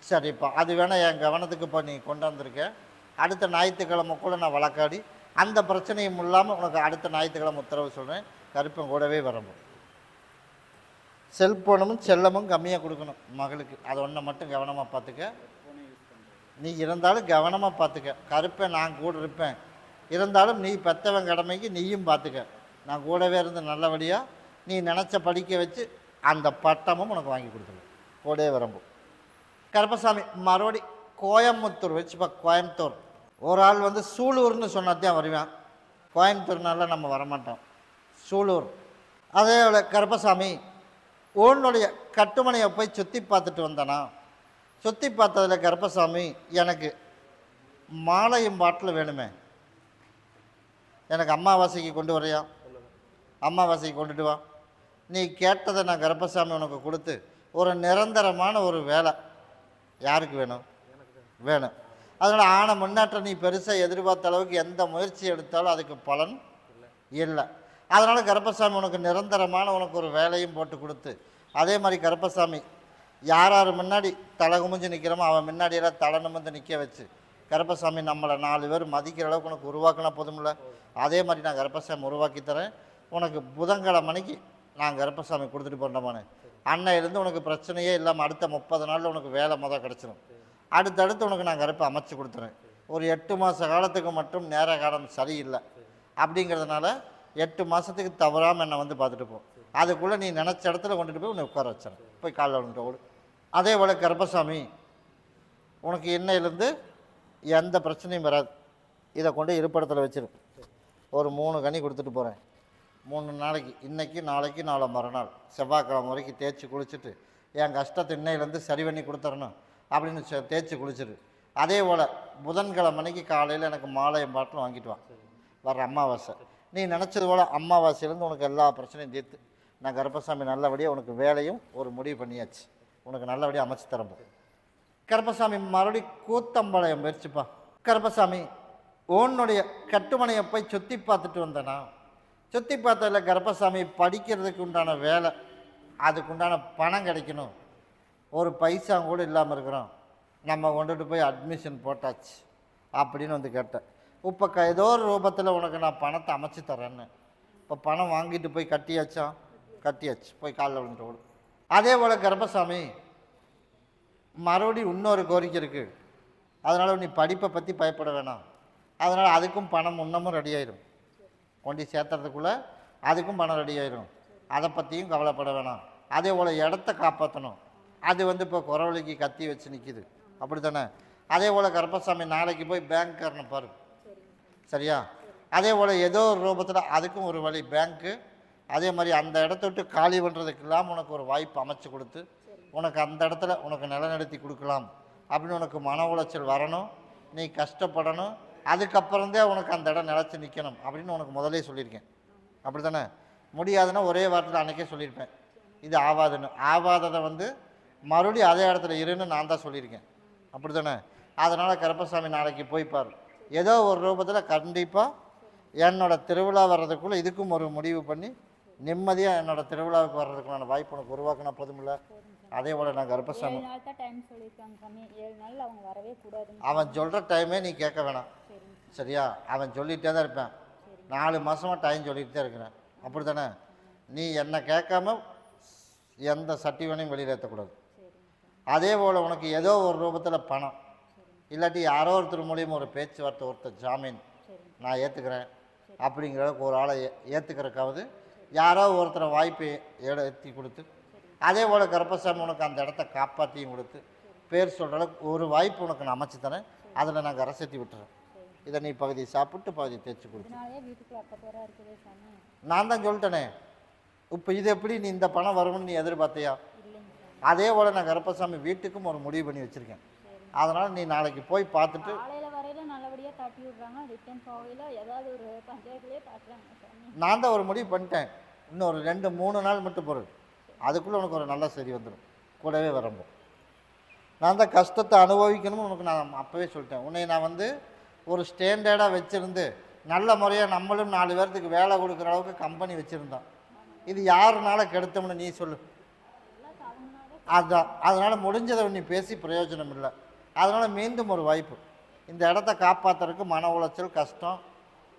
சரிப்பா, அது வேணால் என் கவனத்துக்கு இப்போ நீ கொண்டாந்துருக்க. அடுத்த ஞாயிற்றுக்கிழமை கூட நான் வழக்காடி அந்த பிரச்சனையும் இல்லாமல் உனக்கு அடுத்த ஞாயிற்றுக்கிழமை உத்தரவு சொல்கிறேன். கருப்பன் கூடவே வரணும். செல்ஃபோனும் செல்லமும் கம்மியாக கொடுக்கணும் மகளுக்கு, அதை ஒன்றை மட்டும் கவனமாக பார்த்துக்க. நீ இருந்தாலும் கவனமாக பார்த்துக்க. கருப்பேன் நான் கூட இருப்பேன், இருந்தாலும் நீ பெற்றவன் கடமைக்கு நீயும் பார்த்துக்க. நான் கூடவே இருந்து நல்லபடியாக நீ நினச்ச படிக்க வச்சு அந்த பட்டமும் உனக்கு வாங்கி கொடுத்துருவேன். கூடவே வரம்பு. கருப்பசாமி மறுபடி கோயம்புத்தூர் வச்சுப்பா. கோயம்புத்தூர் ஒரு ஆள் வந்து சூலூர்னு சொன்னாதான் வருவேன். கோயம்புத்தூர்னால நம்ம வரமாட்டோம், சூலூர். அதே கருப்பசாமி உன்னுடைய கட்டுமனையை போய் சுற்றி பார்த்துட்டு வந்தேனா, சுற்றி பார்த்ததில் கருப்பசாமி எனக்கு மாலையும் பாட்டில் வேணுமே. எனக்கு அமாவாசைக்கு கொண்டு வரையா? அமாவாசைக்கு கொண்டுட்டு வா. நீ கேட்டதை நான் கருப்பசாமி உனக்கு கொடுத்து ஒரு நிரந்தரமான ஒரு வேலை யாருக்கு வேணும்? வேணும். அதனால் ஆன முன்னேற்றம் நீ பெருசாக எதிர்பார்த்த அளவுக்கு எந்த முயற்சி எடுத்தாலும் அதுக்கு பலன் இல்லை. அதனால் கருப்பசாமி உனக்கு நிரந்தரமான உனக்கு ஒரு வேலையும் போட்டு கொடுத்து, அதே மாதிரி கருப்பசாமி யார் யார் முன்னாடி தலை குமிஞ்சு நிற்கிறோமோ அவன் முன்னாடியெல்லாம் தலை நிமிர்ந்து நிற்க வச்சு கருப்பசாமி நம்மளை 4 பேர் மதிக்கிற அளவுக்கு உனக்கு உருவாக்கினா போதுமில்ல. அதே மாதிரி நான் கருப்பசாமி உருவாக்கி தரேன். உனக்கு புதன்கிழமைக்கு நான் கருப்பசாமி கொடுத்துட்டு போகிறேன். அன்னையிலேருந்து உனக்கு பிரச்சனையே இல்லாமல் அடுத்த 30 நாளில் உனக்கு வேலை கிடச்சிடும். அடுத்தடுத்து உனக்கு நான் கருப்பை அமைச்சு கொடுத்துறேன். ஒரு 8 மாத காலத்துக்கு மட்டும் நேர காலம் சரியில்லை அப்படிங்கிறதுனால 8 மாதத்துக்கு தவறாமல் என்னை வந்து பார்த்துட்டு போ. அதுக்குள்ளே நீ நினச்ச இடத்துல கொண்டுட்டு போய் உன்னை உட்கார வச்சிடறேன். போய் காலைல வந்துட்டு ஓடு. அதே போல் கருப்பசாமி உனக்கு இன்னையிலேருந்து எந்த பிரச்சனையும் வராது. இதை கொண்டு இருப்பிடத்தில் வச்சிரு. ஒரு 3 கனி கொடுத்துட்டு போகிறேன். 3 நாளைக்கு, இன்றைக்கி நாளைக்கு நாளை மறுநாள் செவ்வாய்க்கிழமை வரைக்கும் தேய்ச்சி குளிச்சுட்டு என் கஷ்டத்தை இன்னையிலேருந்து சரி பண்ணி கொடுத்துறணும் அப்படின்னு தேய்ச்சி குளிச்சிரு. அதே போல் புதன்கிழமைக்கு காலையில் எனக்கு மாலையும் பாட்டிலும் வாங்கிட்டு வா. வர்ற அமாவாசை நீ நினச்சது போல் அமாவாசையிலேருந்து உனக்கு எல்லா பிரச்சனையும் தீர்த்து நான் கருப்பசாமி நல்லபடியாக உனக்கு வேலையும் ஒரு முடிவு பண்ணியாச்சு. உனக்கு நல்லபடியாக அமைச்சு தரப்போம். கருப்பசாமி மறுபடி கூத்தம்பாளையம் முயற்சிப்பா. கருப்பசாமி உன்னுடைய கட்டுமனையை போய் சுற்றி பார்த்துட்டு வந்தேனா, சுற்றி பார்த்ததில் கருப்பசாமி படிக்கிறதுக்கு உண்டான வேலை, அதுக்குண்டான பணம் கிடைக்கணும். ஒரு பைசா கூட இல்லாமல் இருக்கிறோம். நம்ம கொண்டுட்டு போய் அட்மிஷன் போட்டாச்சு அப்படின்னு வந்து கேட்டேன். இப்போ ஏதோ ஒரு ரூபத்தில் உனக்கு நான் பணத்தை அமைச்சு தரேன்னு. இப்போ பணம் வாங்கிட்டு போய் கட்டியாச்சா? கட்டியாச்சு. போய் காலில் விழுந்துட்டு ஓடு. அதே போல் கருப்பசாமி மறுபடியும் இன்னொரு கோரிக்கை இருக்குது. அதனால் நீ படிப்பை பற்றி பயப்பட வேணாம். அதனால் அதுக்கும் பணம் இன்னமும் ரெடி ஆயிடும். கொண்டு சேர்த்துறதுக்குள்ளே அதுக்கும் பணம் ரெடி ஆயிடும். அதை பற்றியும் கவலைப்பட வேணாம். அதே போல் இடத்த காப்பாற்றணும். அது வந்து இப்போ குறவழிக்கு கத்தி வச்சு நிற்கிது, அப்படி தானே? அதே போல் கருப்பசாமி நாளைக்கு போய் பேங்க்காரனை பாரு, சரியா? அதே போல் ஏதோ ஒரு ரூபத்தில் அதுக்கும் ஒரு வழி பேங்க்கு. அதே மாதிரி அந்த இடத்த விட்டு காலி பண்ணுறதுக்கு இல்லாமல் உனக்கு ஒரு வாய்ப்பு அமைச்சு கொடுத்து உனக்கு அந்த இடத்துல உனக்கு நிலநடத்தி கொடுக்கலாம் அப்படின்னு உனக்கு மன உளைச்சல் வரணும். நீ கஷ்டப்படணும். அதுக்கப்புறந்தே உனக்கு அந்த இடம் நிலச்சி நிற்கணும் அப்படின்னு உனக்கு முதலே சொல்லியிருக்கேன், அப்படி தானே? முடியாதுன்னா ஒரே வாரத்தில் அன்றைக்கே சொல்லியிருப்பேன் இது ஆவாதுன்னு. ஆவாததை வந்து மறுபடியும் அதே இடத்துல இருன்னு நான் தான் சொல்லியிருக்கேன், அப்படி தானே? அதனால் கருப்பசாமி நாளைக்கு போய்ப்பார். ஏதோ ஒரு ரூபத்தில் கண்டிப்பாக என்னோடய திருவிழா வர்றதுக்குள்ளே இதுக்கும் ஒரு முடிவு பண்ணி நிம்மதியாக என்னோட திருவிழாவுக்கு வர்றதுக்கு நான் வாய்ப்பு உனக்கு உருவாக்கினா போதுமில்ல. அதே போல் நான் கர்ப்பசாமி 7 நாள் தான் டைம் சொல்லியிருக்காங்க சாமி. 7 நாள் அவங்க வரவே கூடாதுன்னு. அவன் சொல்கிற டைமே நீ கேட்க வேணாம். சரிங்க சரியா? அவன் சொல்லிகிட்டே தான் இருப்பேன். 4 மாதமாக டைம் சொல்லிகிட்டு தான் இருக்கிறேன். அப்படி தானே? நீ என்னை கேட்காம எந்த சட்டிவனையும் வெளியில் ஏற்றக்கூடாது. அதே போல் உனக்கு ஏதோ ஒரு ரூபத்தில் பணம் இல்லாட்டி யாரோ ஒருத்தர் மூலியமாக ஒரு பேச்சுவார்த்தை, ஒருத்தர் ஜாமீன் நான் ஏற்றுக்கிறேன் அப்படிங்கிறதுக்கு ஒரு ஆளை ஏற்றுக்கிறக்காவது யாரோ ஒருத்தரை வாய்ப்பை ஏற்றி கொடுத்து, அதே போல் கர்ப்பசாமி உனக்கு அந்த இடத்த காப்பாற்றியும் கொடுத்து பேர் சொல்கிற அளவுக்கு ஒரு வாய்ப்பு உனக்கு நான் அமைச்சு தரேன். அதில் நான் கரை சேர்த்தி விட்டுறேன். இதை நீ பகுதி சாப்பிட்டு பகுதி தேய்ச்சி கொடுத்து. வீட்டுக்குள்ள அப்பப்போ இருக்குது சாமி. நான் தான் சொல்லிட்டேனே. இப்போ இது எப்படி நீ இந்த பணம் வரும்னு நீ எதிர்பார்த்தியா? அதே போல் நான் கருப்பசாமி வீட்டுக்கும் ஒரு முடிவு பண்ணி வச்சுருக்கேன். அதனால் நீ நாளைக்கு போய் பார்த்துட்டு காலையில் வரையில் நல்லபடியாக தாட்டி விட்றாங்க. ரிட்டர்ன் போகையில் ஏதாவது ஒரு பஞ்சாயத்துலேயே தாட்டுறாங்க சாமி. நான் தான் ஒரு முடிவு பண்ணிட்டேன். இன்னும் ஒரு 2-3 நாள் மட்டும் பொருள், அதுக்குள்ளே உனக்கு ஒரு நல்ல சரி வந்துடும். கூடவே வரம்போ நான் தான் கஷ்டத்தை அனுபவிக்கணும்னு உனக்கு நான் அப்போவே சொல்லிட்டேன். உன்னை நான் வந்து ஒரு ஸ்டாண்டர்டாக வச்சுருந்து நல்ல முறையாக நம்மளும் 4 பேர்த்துக்கு வேலை கொடுக்குற அளவுக்கு கம்பெனி வச்சுருந்தோம். இது யாருனால கெடுத்தோம்னு நீ சொல்லு. அதுதான். அதனால் முடிஞ்சதை நீ பேசி பிரயோஜனம் இல்லை. அதனால் மீண்டும் ஒரு வாய்ப்பு, இந்த இடத்த காப்பாற்றுறதுக்கு மன உளைச்சல், கஷ்டம்,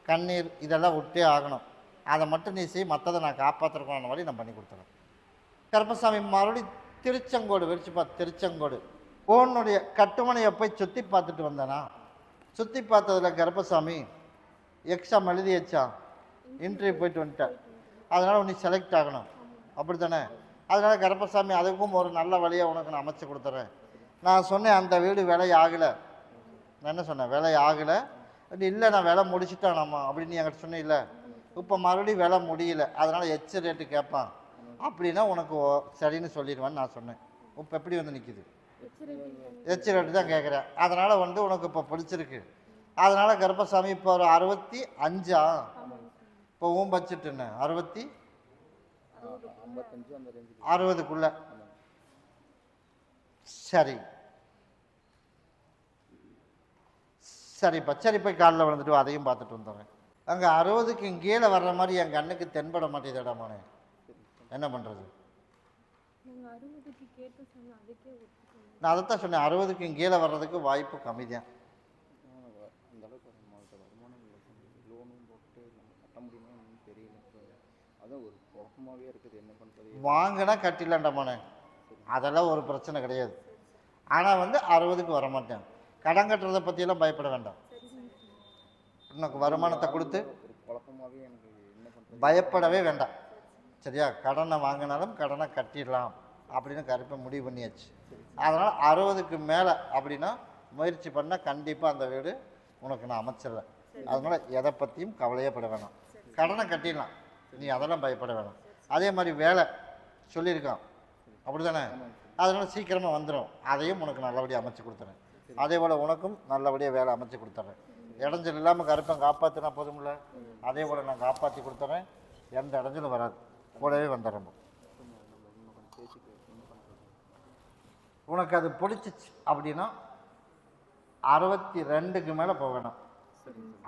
கண்ணீர் இதெல்லாம் விட்டே ஆகணும். அதை மட்டும் நீ செய், மற்றதை நான் காப்பாற்றுறக்கான வழி நான் பண்ணி கொடுத்துறேன். கருப்பசாமி மறுபடியும் திருச்செங்கோடு விரிச்சு பார்த்து, திருச்செங்கோடு உன்னுடைய கட்டுமனையை போய் சுற்றி பார்த்துட்டு வந்தேனா? சுற்றி பார்த்ததில் கருப்பசாமி எக்ஸாம் எழுதியாச்சா? இன்டர்வியூ போயிட்டு வந்துட்டேன். அதனால் நீ செலக்ட் ஆகணும். அப்படி தானே? அதனால் கருப்பசாமி அதுக்கும் ஒரு நல்ல வழியாக உனக்கு நான் அமைச்சு கொடுத்துட்றேன். நான் சொன்னேன் அந்த வீடு விலை ஆகலை. நான் என்ன சொன்னேன்? விலை ஆகலை. இல்லை நான் விலை முடிச்சுட்டானாம்மா அப்படின்னு நீ என்கிட்ட சொன்னேன். இல்லை இப்போ மறுபடியும் விலை முடியல, அதனால் எச்சு ரேட்டு கேட்பான் அப்படின்னா உனக்கு சரின்னு சொல்லிடுவேன்னு நான் சொன்னேன். இப்போ எப்படி வந்து நிற்கிது? எச்சு ரேட்டு தான் கேட்குறேன். அதனால் வந்து உனக்கு இப்போ பிடிச்சிருக்கு. அதனால் கருப்பசாமி இப்போ ஒரு 65 இப்போ பட்ஜெட் என்ன? 60க்குள்ள. சரி சரிப்பா, சரி போய் காலில் விழுந்துட்டு அதையும் பார்த்துட்டு வந்துடுறேன். அங்கே 60க்கு கீழே வர்ற மாதிரி என் கண்ணுக்கு தென்பட மாட்டேதடாமானே. என்ன பண்ணுறது? நான் அதைத்தான் சொன்னேன், 60க்கு கீழே வர்றதுக்கு வாய்ப்பு கம்மி தான். வாங்கினா கட்டிடலாண்டாமானே, அதெல்லாம் ஒரு பிரச்சனை கிடையாது. ஆனால் வந்து 60க்கு வரமாட்டேன். கடன் கட்டுறதை பற்றியெல்லாம் பயப்பட வேண்டாம். உனக்கு வருமானத்தை கொடுத்து பயப்படவே வேண்டாம். சரியா? கடனை வாங்கினாலும் கடனை கட்டிடலாம் அப்படின்னு கருப்பை முடிவு பண்ணியாச்சு. அதனால் 60க்கு மேலே அப்படின்னா முயற்சி பண்ணால் கண்டிப்பாக அந்த வீடு உனக்கு நான் அமைச்சிடறேன். அதனால் எதை பற்றியும் கவலையே பட வேணாம். கடனை கட்டிடலாம், நீ அதெல்லாம் பயப்பட வேணாம். அதே மாதிரி வேலை சொல்லியிருக்கான் அப்படி தானே? அதனால் சீக்கிரமாக வந்துடும். அதையும் உனக்கு நல்லபடியாக அமைச்சு கொடுத்துறேன். அதே போல் உனக்கும் நல்லபடியாக வேலை அமைச்சு கொடுத்துட்றேன். இடைஞ்சல் இல்லாமல் கருப்பன் காப்பாற்றினா போதுமில்ல. அதே போல் நான் காப்பாற்றி கொடுத்துட்றேன். எந்த இடைஞ்சலும் வராது. கூடவே வந்துடுறோம். உனக்கு அது பிடிச்சிச்சு அப்படின்னா 62க்கு மேலே போகணும்.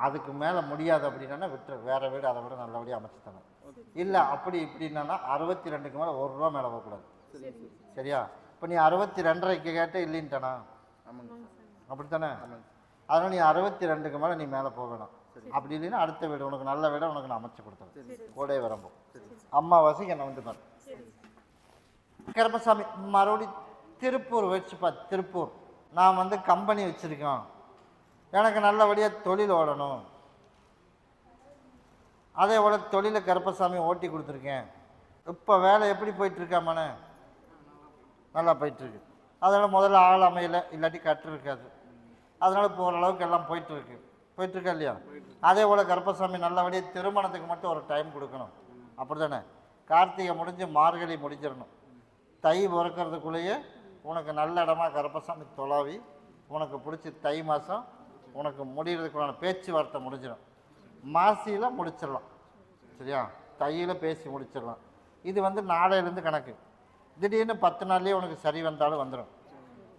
அதுக்கு மேலே முடியாது அப்படின்னா விட்டுரு, வேறு வீடு அதை விட நல்லபடியாக அமைச்சு தரேன். இல்லை அப்படி இப்படின்னா 62க்கு மேலே 1 ரூபா மேலே போகக்கூடாது. சரியா? இப்போ நீ 62.5க்கு கேட்ட இல்லைன்ட்டானா? அப்படித்தானே? அதனால் நீ 62க்கு மேலே நீ மேலே போகணும். அப்படி இல்லைன்னா அடுத்த வீடு உனக்கு நல்ல வீடை உனக்கு நான் அமைச்சு கொடுத்துறேன். கூடவே வரம்போ அம்மாவாசைக்கு என்னை வந்து பாரு. கருப்பசாமி மறுபடியும் திருப்பூர் வச்சு பார்த்து, திருப்பூர் நான் வந்து கம்பெனி வச்சுருக்கேன், எனக்கு நல்லபடியாக தொழில் ஓடணும். அதே போல் தொழிலை கருப்பசாமி ஓட்டி கொடுத்துருக்கேன். இப்போ வேலை எப்படி போயிட்டுருக்காமண்ணே? நல்லா போயிட்டுருக்கு. அதனால் முதல்ல ஆள் அமையலை, இல்லாட்டி கட்டு இருக்காது. அதனால் இப்போ ஓரளவுக்கு எல்லாம் போயிட்டுருக்கா இல்லையா? அதே போல் கருப்பசாமி நல்லபடியாக திருமணத்துக்கு மட்டும் ஒரு டைம் கொடுக்கணும். அப்படி தானே? கார்த்திகை முடிஞ்சு மார்கழி முடிஞ்சிடணும். தை பிறக்கிறதுக்குள்ளேயே உனக்கு நல்ல இடமா கருப்பசாமி தொலாவி உனக்கு பிடிச்சி தை மாதம் உனக்கு முடிகிறதுக்குள்ளான பேச்சுவார்த்தை முடிஞ்சிடும். மாசியில் முடிச்சிடலாம். சரியா? தையில் பேசி முடிச்சிடலாம். இது வந்து நாளையிலேருந்து கணக்கு. திடீர்னு 10 நாள்லேயே உனக்கு சரி வந்தாலும் வந்துடும்.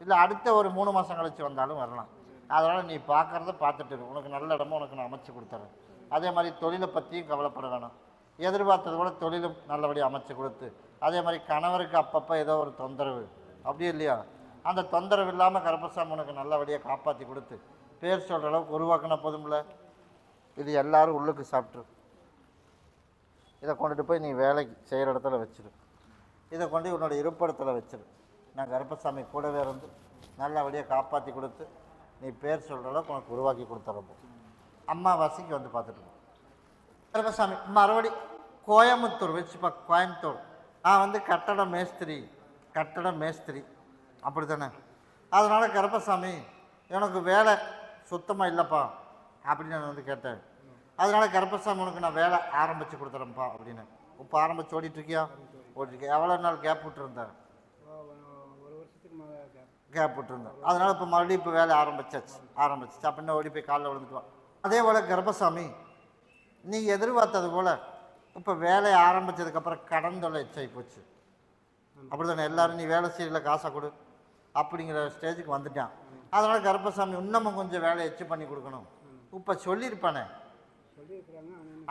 இல்லை அடுத்த ஒரு 3 மாதம் கழித்து வந்தாலும் வரலாம். அதனால் நீ பார்க்குறத பார்த்துட்டு உனக்கு நல்ல இடமா உனக்கு நான் அமைச்சு கொடுத்துறேன். அதே மாதிரி தொழிலை பற்றியும் கவலைப்பட வேணாம். எதிர்பார்த்தது போல் தொழிலும் நல்லபடியாக அமைச்சு கொடுத்து, அதே மாதிரி கணவருக்கு அப்பப்போ ஏதோ ஒரு தொந்தரவு அப்படியே இல்லையா, அந்த தொந்தரவு இல்லாமல் கருப்பசாமி உனக்கு நல்லபடியாக காப்பாற்றி கொடுத்து பேர் சொல்கிற அளவுக்கு உருவாக்கினா போதும்ல. இது எல்லாரும் உள்ளுக்கு சாப்பிட்ரு. இதை கொண்டுட்டு போய் நீ வேலைக்கு செய்கிற இடத்துல வச்சிரு. இதை கொண்டு உன்னோட இருப்பிடத்தில் வச்சிரு. நான் கருப்பசாமி கூடவே இருந்து நல்லபடியாக காப்பாற்றி கொடுத்து நீ பேர் சொல்கிற அளவுக்கு உனக்கு உருவாக்கி கொடுத்துறப்போ அம்மாவாசைக்கு வந்து பார்த்துட்டு போ. கருப்பசாமி மறுபடி கோயம்புத்தூர் வச்சுப்பா. கோயம்புத்தூர் நான் வந்து கட்டட மேஸ்திரி அப்படி தானே. அதனால் கருப்பசாமி எனக்கு வேலை சுத்தமாக இல்லைப்பா அப்படின்னு நான் வந்து கேட்டேன். அதனால் கருப்பசாமி உனக்கு நான் வேலை ஆரம்பித்து கொடுத்துறேன்ப்பா அப்படின்னு. இப்போ ஆரம்பித்து ஓடிட்டுருக்கியா? ஓடிட்டுருக்கியா? எவ்வளோ நாள் கேப் விட்டுருந்தேன்? கேப் விட்டுருந்தேன். அதனால் இப்போ மறுபடியும் இப்போ வேலை ஆரம்பிச்சாச்சு அப்படின்னா ஓடி போய் காலைல விழுந்துக்குவான். அதே போல் கருப்பசாமி நீ எதிர்பார்த்தது போல் இப்போ வேலையை ஆரம்பித்ததுக்கப்புறம் கடன் தொல்லை எச்சாகி போச்சு. அப்படி தானே எல்லோரும் நீ வேலை செய்யல காசை கொடு அப்படிங்கிற ஸ்டேஜுக்கு வந்துட்டான். அதனால் கருப்பசாமி இன்னமும் கொஞ்சம் வேலையை எச்சு பண்ணி கொடுக்கணும். இப்போ சொல்லியிருப்பானே,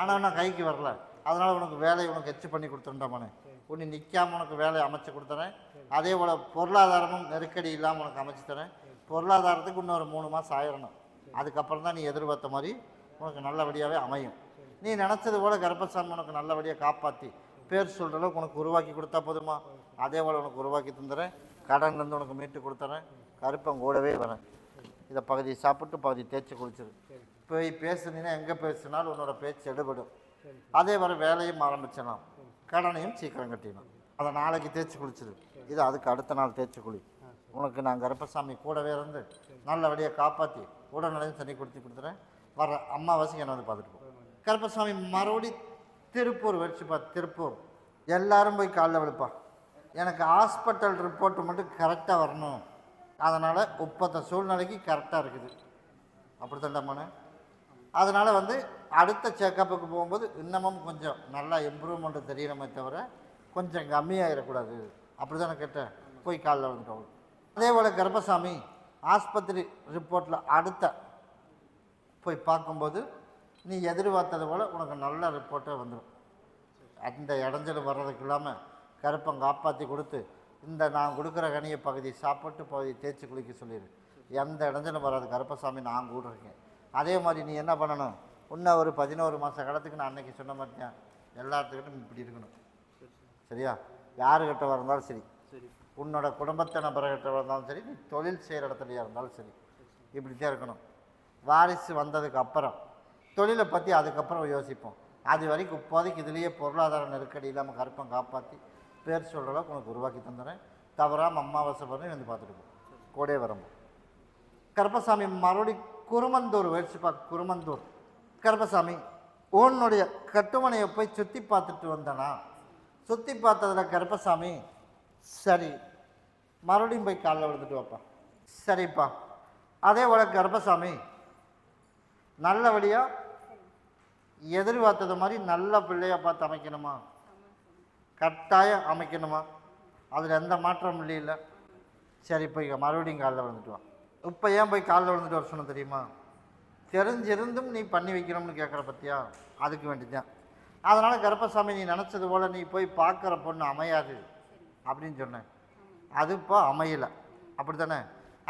ஆனால் நான் கைக்கு வரல. அதனால் உனக்கு வேலையை உனக்கு எச்சு பண்ணி கொடுத்துட்டாமானே. உன்னை நிற்காமல் உனக்கு வேலையை அமைச்சு கொடுத்துறேன். அதே போல் பொருளாதாரமும் நெருக்கடி இல்லாமல் உனக்கு அமைச்சு தரேன். பொருளாதாரத்துக்கு இன்னொரு 3 மாதம் ஆயிடணும். அதுக்கப்புறம் தான் நீ எதிர்பார்த்த மாதிரி உனக்கு நல்லபடியாகவே அமையும். நீ நினச்சது போல் கருப்பசாமி உனக்கு நல்லபடியாக காப்பாற்றி பேர் சொல்கிற அளவுக்கு உனக்கு உருவாக்கி கொடுத்தா போதுமா? அதே போல் உனக்கு உருவாக்கி தந்துடுறேன். கடன்லேருந்து உனக்கு மீட்டு கொடுத்துறேன். கருப்பம் கூடவே வரேன். இதை பகுதி சாப்பிட்டு பகுதி தேய்ச்சி குளிச்சிரு. போய் பேசுனீங்கன்னா எங்கே பேசுனாலும் உன்னோட பேச்சு எடுபடும். அதே மாதிரி வேலையும் ஆரம்பிச்சிடலாம். கடனையும் சீக்கிரம் கட்டிடலாம். அதை நாளைக்கு தேய்ச்சி குளிச்சிரு. இது அதுக்கு அடுத்த நாள் தேய்ச்சி குளி. உனக்கு நான் கருப்பசாமி கூடவே இருந்து நல்லபடியாக காப்பாற்றி உடனடியும் தண்ணி கொடுத்துறேன். வர அம்மாவாசைக்கு என்னை வந்து பார்த்துட்டு போ. கருப்பசாமி மறுபடி திருப்பூர் வச்சுப்பா. திருப்பூர் எல்லோரும் போய் காலைல விழுப்பா. எனக்கு ஹாஸ்பிட்டல் ரிப்போர்ட்டு மட்டும் கரெக்டாக வரணும். அதனால் இப்போத்த சூழ்நிலைக்கு கரெக்டாக இருக்குது. அப்படி தாண்டாமாண்ணே. அதனால் வந்து அடுத்த செக்கப்புக்கு போகும்போது இன்னமும் கொஞ்சம் நல்லா இம்ப்ரூவ்மெண்ட்டு தெரியணுமே தவிர கொஞ்சம் கம்மியாகிடக்கூடாது. அப்படி தானே கேட்டேன். போய் காலைல வந்துட்டோம். அதே போல் கருப்பசாமி ஆஸ்பத்திரி ரிப்போர்ட்டில் அடுத்த போய் பார்க்கும்போது நீ எதிர்பார்த்தது போல் உனக்கு நல்ல ரிப்போர்ட்டே வந்துடும். அந்த இடைஞ்சல் வர்றதுக்கு இல்லாமல் கருப்பம் காப்பாற்றி கொடுத்து இந்த நான் கொடுக்குற கனியை பகுதி சாப்பிட்டு பகுதி தேய்ச்சி குளிக்க சொல்லிடு. எந்த இடைஞ்சலும் வராது. கருப்பசாமி நான் கூட இருக்கேன். அதே மாதிரி நீ என்ன பண்ணணும், இன்னும் ஒரு 11 மாத காலத்துக்கு நான் அன்றைக்கி சொன்ன மாதிரிதான் எல்லாத்துக்கிட்டும் இப்படி இருக்கணும். சரியா? யாருக்கிட்ட இருந்தாலும் சரி, உன்னோட குடும்பத்தை நபர்கிட்ட இருந்தாலும் சரி, நீ தொழில் செய்கிற இடத்துலையா இருந்தாலும் சரி, இப்படி தான் இருக்கணும். வாரிசு வந்ததுக்கு அப்புறம் தொழிலை பற்றி அதுக்கப்புறம் யோசிப்போம். அது வரைக்கும் இப்போதைக்கு இதுலேயே பொருளாதார நெருக்கடி இல்லாமல் கருப்பம் காப்பாற்றி பேர் சொல்கிற அளவுக்கு உனக்கு உருவாக்கி தந்துடுறேன். தவறாமல் அம்மாவாசை பண்ணி வந்து பார்த்துட்டு போ. கூடே வரும்போது கருப்பசாமி மறுபடி குருமந்தூர் வச்சுப்பா. குருமந்தூர் கருப்பசாமி உன்னுடைய கட்டுமனையை போய் சுற்றி பார்த்துட்டு வந்தனா. சுற்றி பார்த்ததில் கருப்பசாமி சரி மறுபடியும் போய் காலைல விழுந்துட்டு வாப்பா. சரிப்பா. அதே போல் கருப்பசாமி நல்லபடியாக எதிர்பார்த்தது மாதிரி நல்ல பிள்ளையாக பார்த்து அமைக்கணுமா? கட்டாயம் அமைக்கணுமா? அதில் எந்த மாற்றம் இல்லையில்ல. சரி போய் மறுபடியும் காலைல விழுந்துட்டு வா. இப்போ ஏன் போய் காலைல விழுந்துட்டு வர சொன்ன தெரியுமா? தெரிஞ்சிருந்தும் நீ பண்ணி வைக்கணும்னு கேட்குற பற்றியா? அதுக்கு வேண்டிதான். அதனால் கருப்பசாமி நீ நினச்சது போல் நீ போய் பார்க்குற பொண்ணு அமையாது அப்படின்னு சொன்னேன். அது இப்போ அமையலை. அப்படி தானே?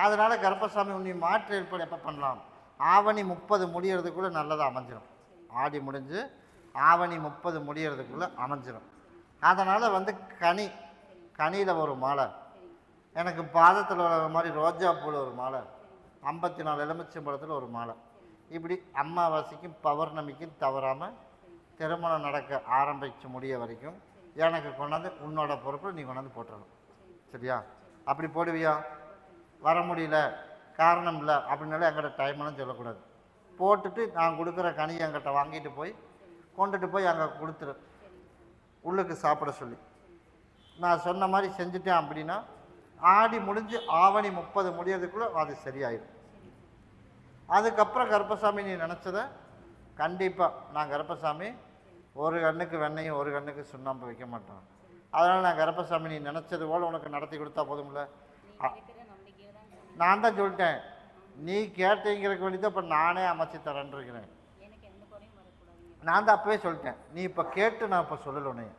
அதனால் கருப்பசாமி நீ மாற்று ஏற்பாடு எப்போ பண்ணலாம்? ஆவணி 30 முடியறதுக்குள்ளே நல்லதாக அமைஞ்சிடும். ஆடி முடிஞ்சு ஆவணி 30 முடியறதுக்குள்ளே அமைஞ்சிடும். அதனால் வந்து கனியில் ஒரு மாலை, எனக்கு பாதத்தில் வர மாதிரி ரோஜா பூவில் ஒரு மாலை, 54 எலுமிச்சம்பழத்தில் ஒரு மாலை, இப்படி அம்மாவாசைக்கும் பௌர்ணமிக்கும் தவறாமல் திருமணம் நடக்க ஆரம்பித்து முடிய வரைக்கும் எனக்கு கொண்டாந்து உன்னோட பொறுப்பில் நீ கொண்டாந்து போட்டுறணும். சரியா? அப்படி போடுவியா? வர முடியல காரணம் இல்லை அப்படின்னால எங்கிட்ட டைம்லாம் சொல்லக்கூடாது. போட்டுட்டு நான் கொடுக்குற கனி என்கிட்ட வாங்கிட்டு போய் கொண்டுட்டு போய் அங்கே கொடுத்துரு. உள்ளுக்கு சாப்பிட சொல்லி நான் சொன்ன மாதிரி செஞ்சுட்டேன் அப்படின்னா ஆடி முடிஞ்சு ஆவணி 30 முடியறதுக்குள்ளே அது சரியாயிடும். அதுக்கப்புறம் கருப்பசாமி நீ நினச்சதை கண்டிப்பாக நான் கருப்பசாமி ஒரு கண்ணுக்கு வெண்ணையும் ஒரு கண்ணுக்கு சுண்ணாம்பு வைக்க மாட்டேன். அதனால் நான் கருப்பசாமி நீ நினச்சது போல் உனக்கு நடத்தி கொடுத்தா போதும்ல. நான் தான் சொல்லிட்டேன், நீ கேட்டீங்கிறதுக்கு வேண்டி தான் இப்போ நானே அமைச்சு தரேன்னு இருக்கிறேன். நான் தான் அப்போவே சொல்லிட்டேன், நீ இப்போ கேட்டு நான் இப்போ சொல்லலை உன்னைய,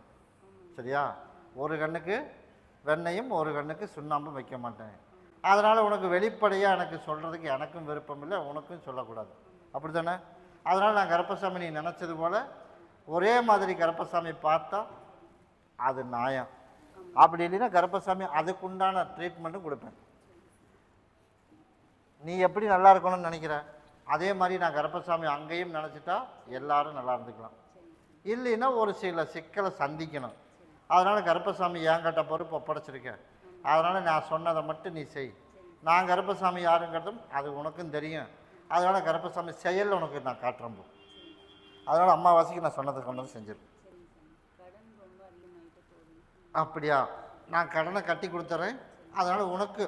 சரியா? ஒரு கண்ணுக்கு வெண்ணையும் ஒரு கண்ணுக்கு சுண்ணாம்பும் வைக்க மாட்டேன். அதனால் உனக்கு வெளிப்படையாக எனக்கு சொல்கிறதுக்கு எனக்கும் விருப்பம் இல்லை, உனக்கும் சொல்லக்கூடாது, அப்படி தானே? அதனால் நான் கருப்பசாமி நீ நினச்சது போல் ஒரே மாதிரி கருப்பசாமி பார்த்தா அது நியாயம். அப்படி இல்லைன்னா கருப்பசாமி அதுக்குண்டான ட்ரீட்மெண்ட்டும் கொடுப்பேன். நீ எப்படி நல்லா இருக்கணும்னு நினைக்கிற அதே மாதிரி நான் கருப்பசாமி அங்கேயும் நினச்சிட்டா எல்லாரும் நல்லா இருந்துக்கலாம். இல்லைன்னா ஒரு சில சிக்கலை சந்திக்கணும். அதனால் கருப்பசாமி என்கிட்ட பொறுப்பு ஒப்படைச்சிருக்கேன். அதனால் நான் சொன்னதை மட்டும் நீ செய். நான் கருப்பசாமி யாருங்கிறதும் அது உனக்கும் தெரியும். அதனால் கருப்பசாமி செயல் உனக்கு நான் காட்டுறேன். அதனால் அம்மாவாசைக்கு நான் சொன்னதை கொண்டு வந்து செஞ்சிருக்கேன். அப்படியா? நான் கடனை கட்டி கொடுத்துட்றேன். அதனால் உனக்கு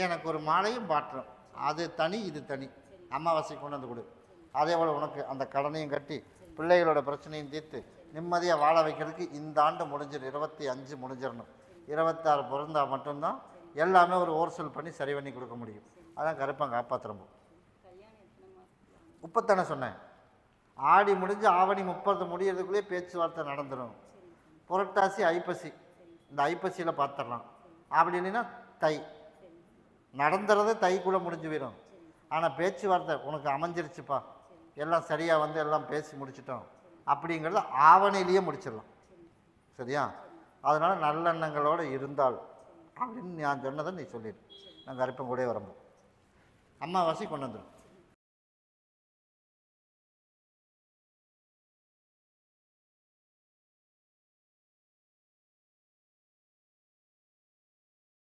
எனக்கு ஒரு மாலையும் பாட்டுறேன். அது தனி இது தனி. அமாவாசைக்கு கொண்டு வந்து கொடு. அதே போல் உனக்கு அந்த கடனையும் கட்டி பிள்ளைகளோட பிரச்சனையும் தீர்த்து நிம்மதியாக வாழ வைக்கிறதுக்கு இந்த ஆண்டு முடிஞ்சிடும். 25 முடிஞ்சிடணும். 26 பிறந்தால் மட்டும்தான் எல்லாமே ஒரு ஓர்சல் பண்ணி சரி பண்ணி கொடுக்க முடியும். அதான் கருப்பன் காப்பாற்றுறோம். முப்பத்தானே சொன்னேன். ஆடி முடிஞ்சு ஆவணி 30 முடியறதுக்குள்ளேயே பேச்சுவார்த்தை நடந்துடும். புரட்டாசி ஐப்பசி, இந்த ஐப்பசியில் பார்த்துடலாம். அப்படி இல்லைன்னா தை நடந்துறது தைக்குள்ளே முடிஞ்சு போயிடும். ஆனால் பேச்சுவார்த்தை உனக்கு அமைஞ்சிருச்சுப்பா, எல்லாம் சரியாக வந்து எல்லாம் பேசி முடிச்சிட்டோம் அப்படிங்கிறத ஆவணிலேயே முடிச்சிடலாம், சரியா? அதனால் நல்லெண்ணங்களோடு இருந்தால் அப்படின்னு நான் சொன்னதை நீ சொல்லிடு. நான் கருப்பன் கூட வரும்போது அம்மாவாசை கொண்டு வந்துடும்.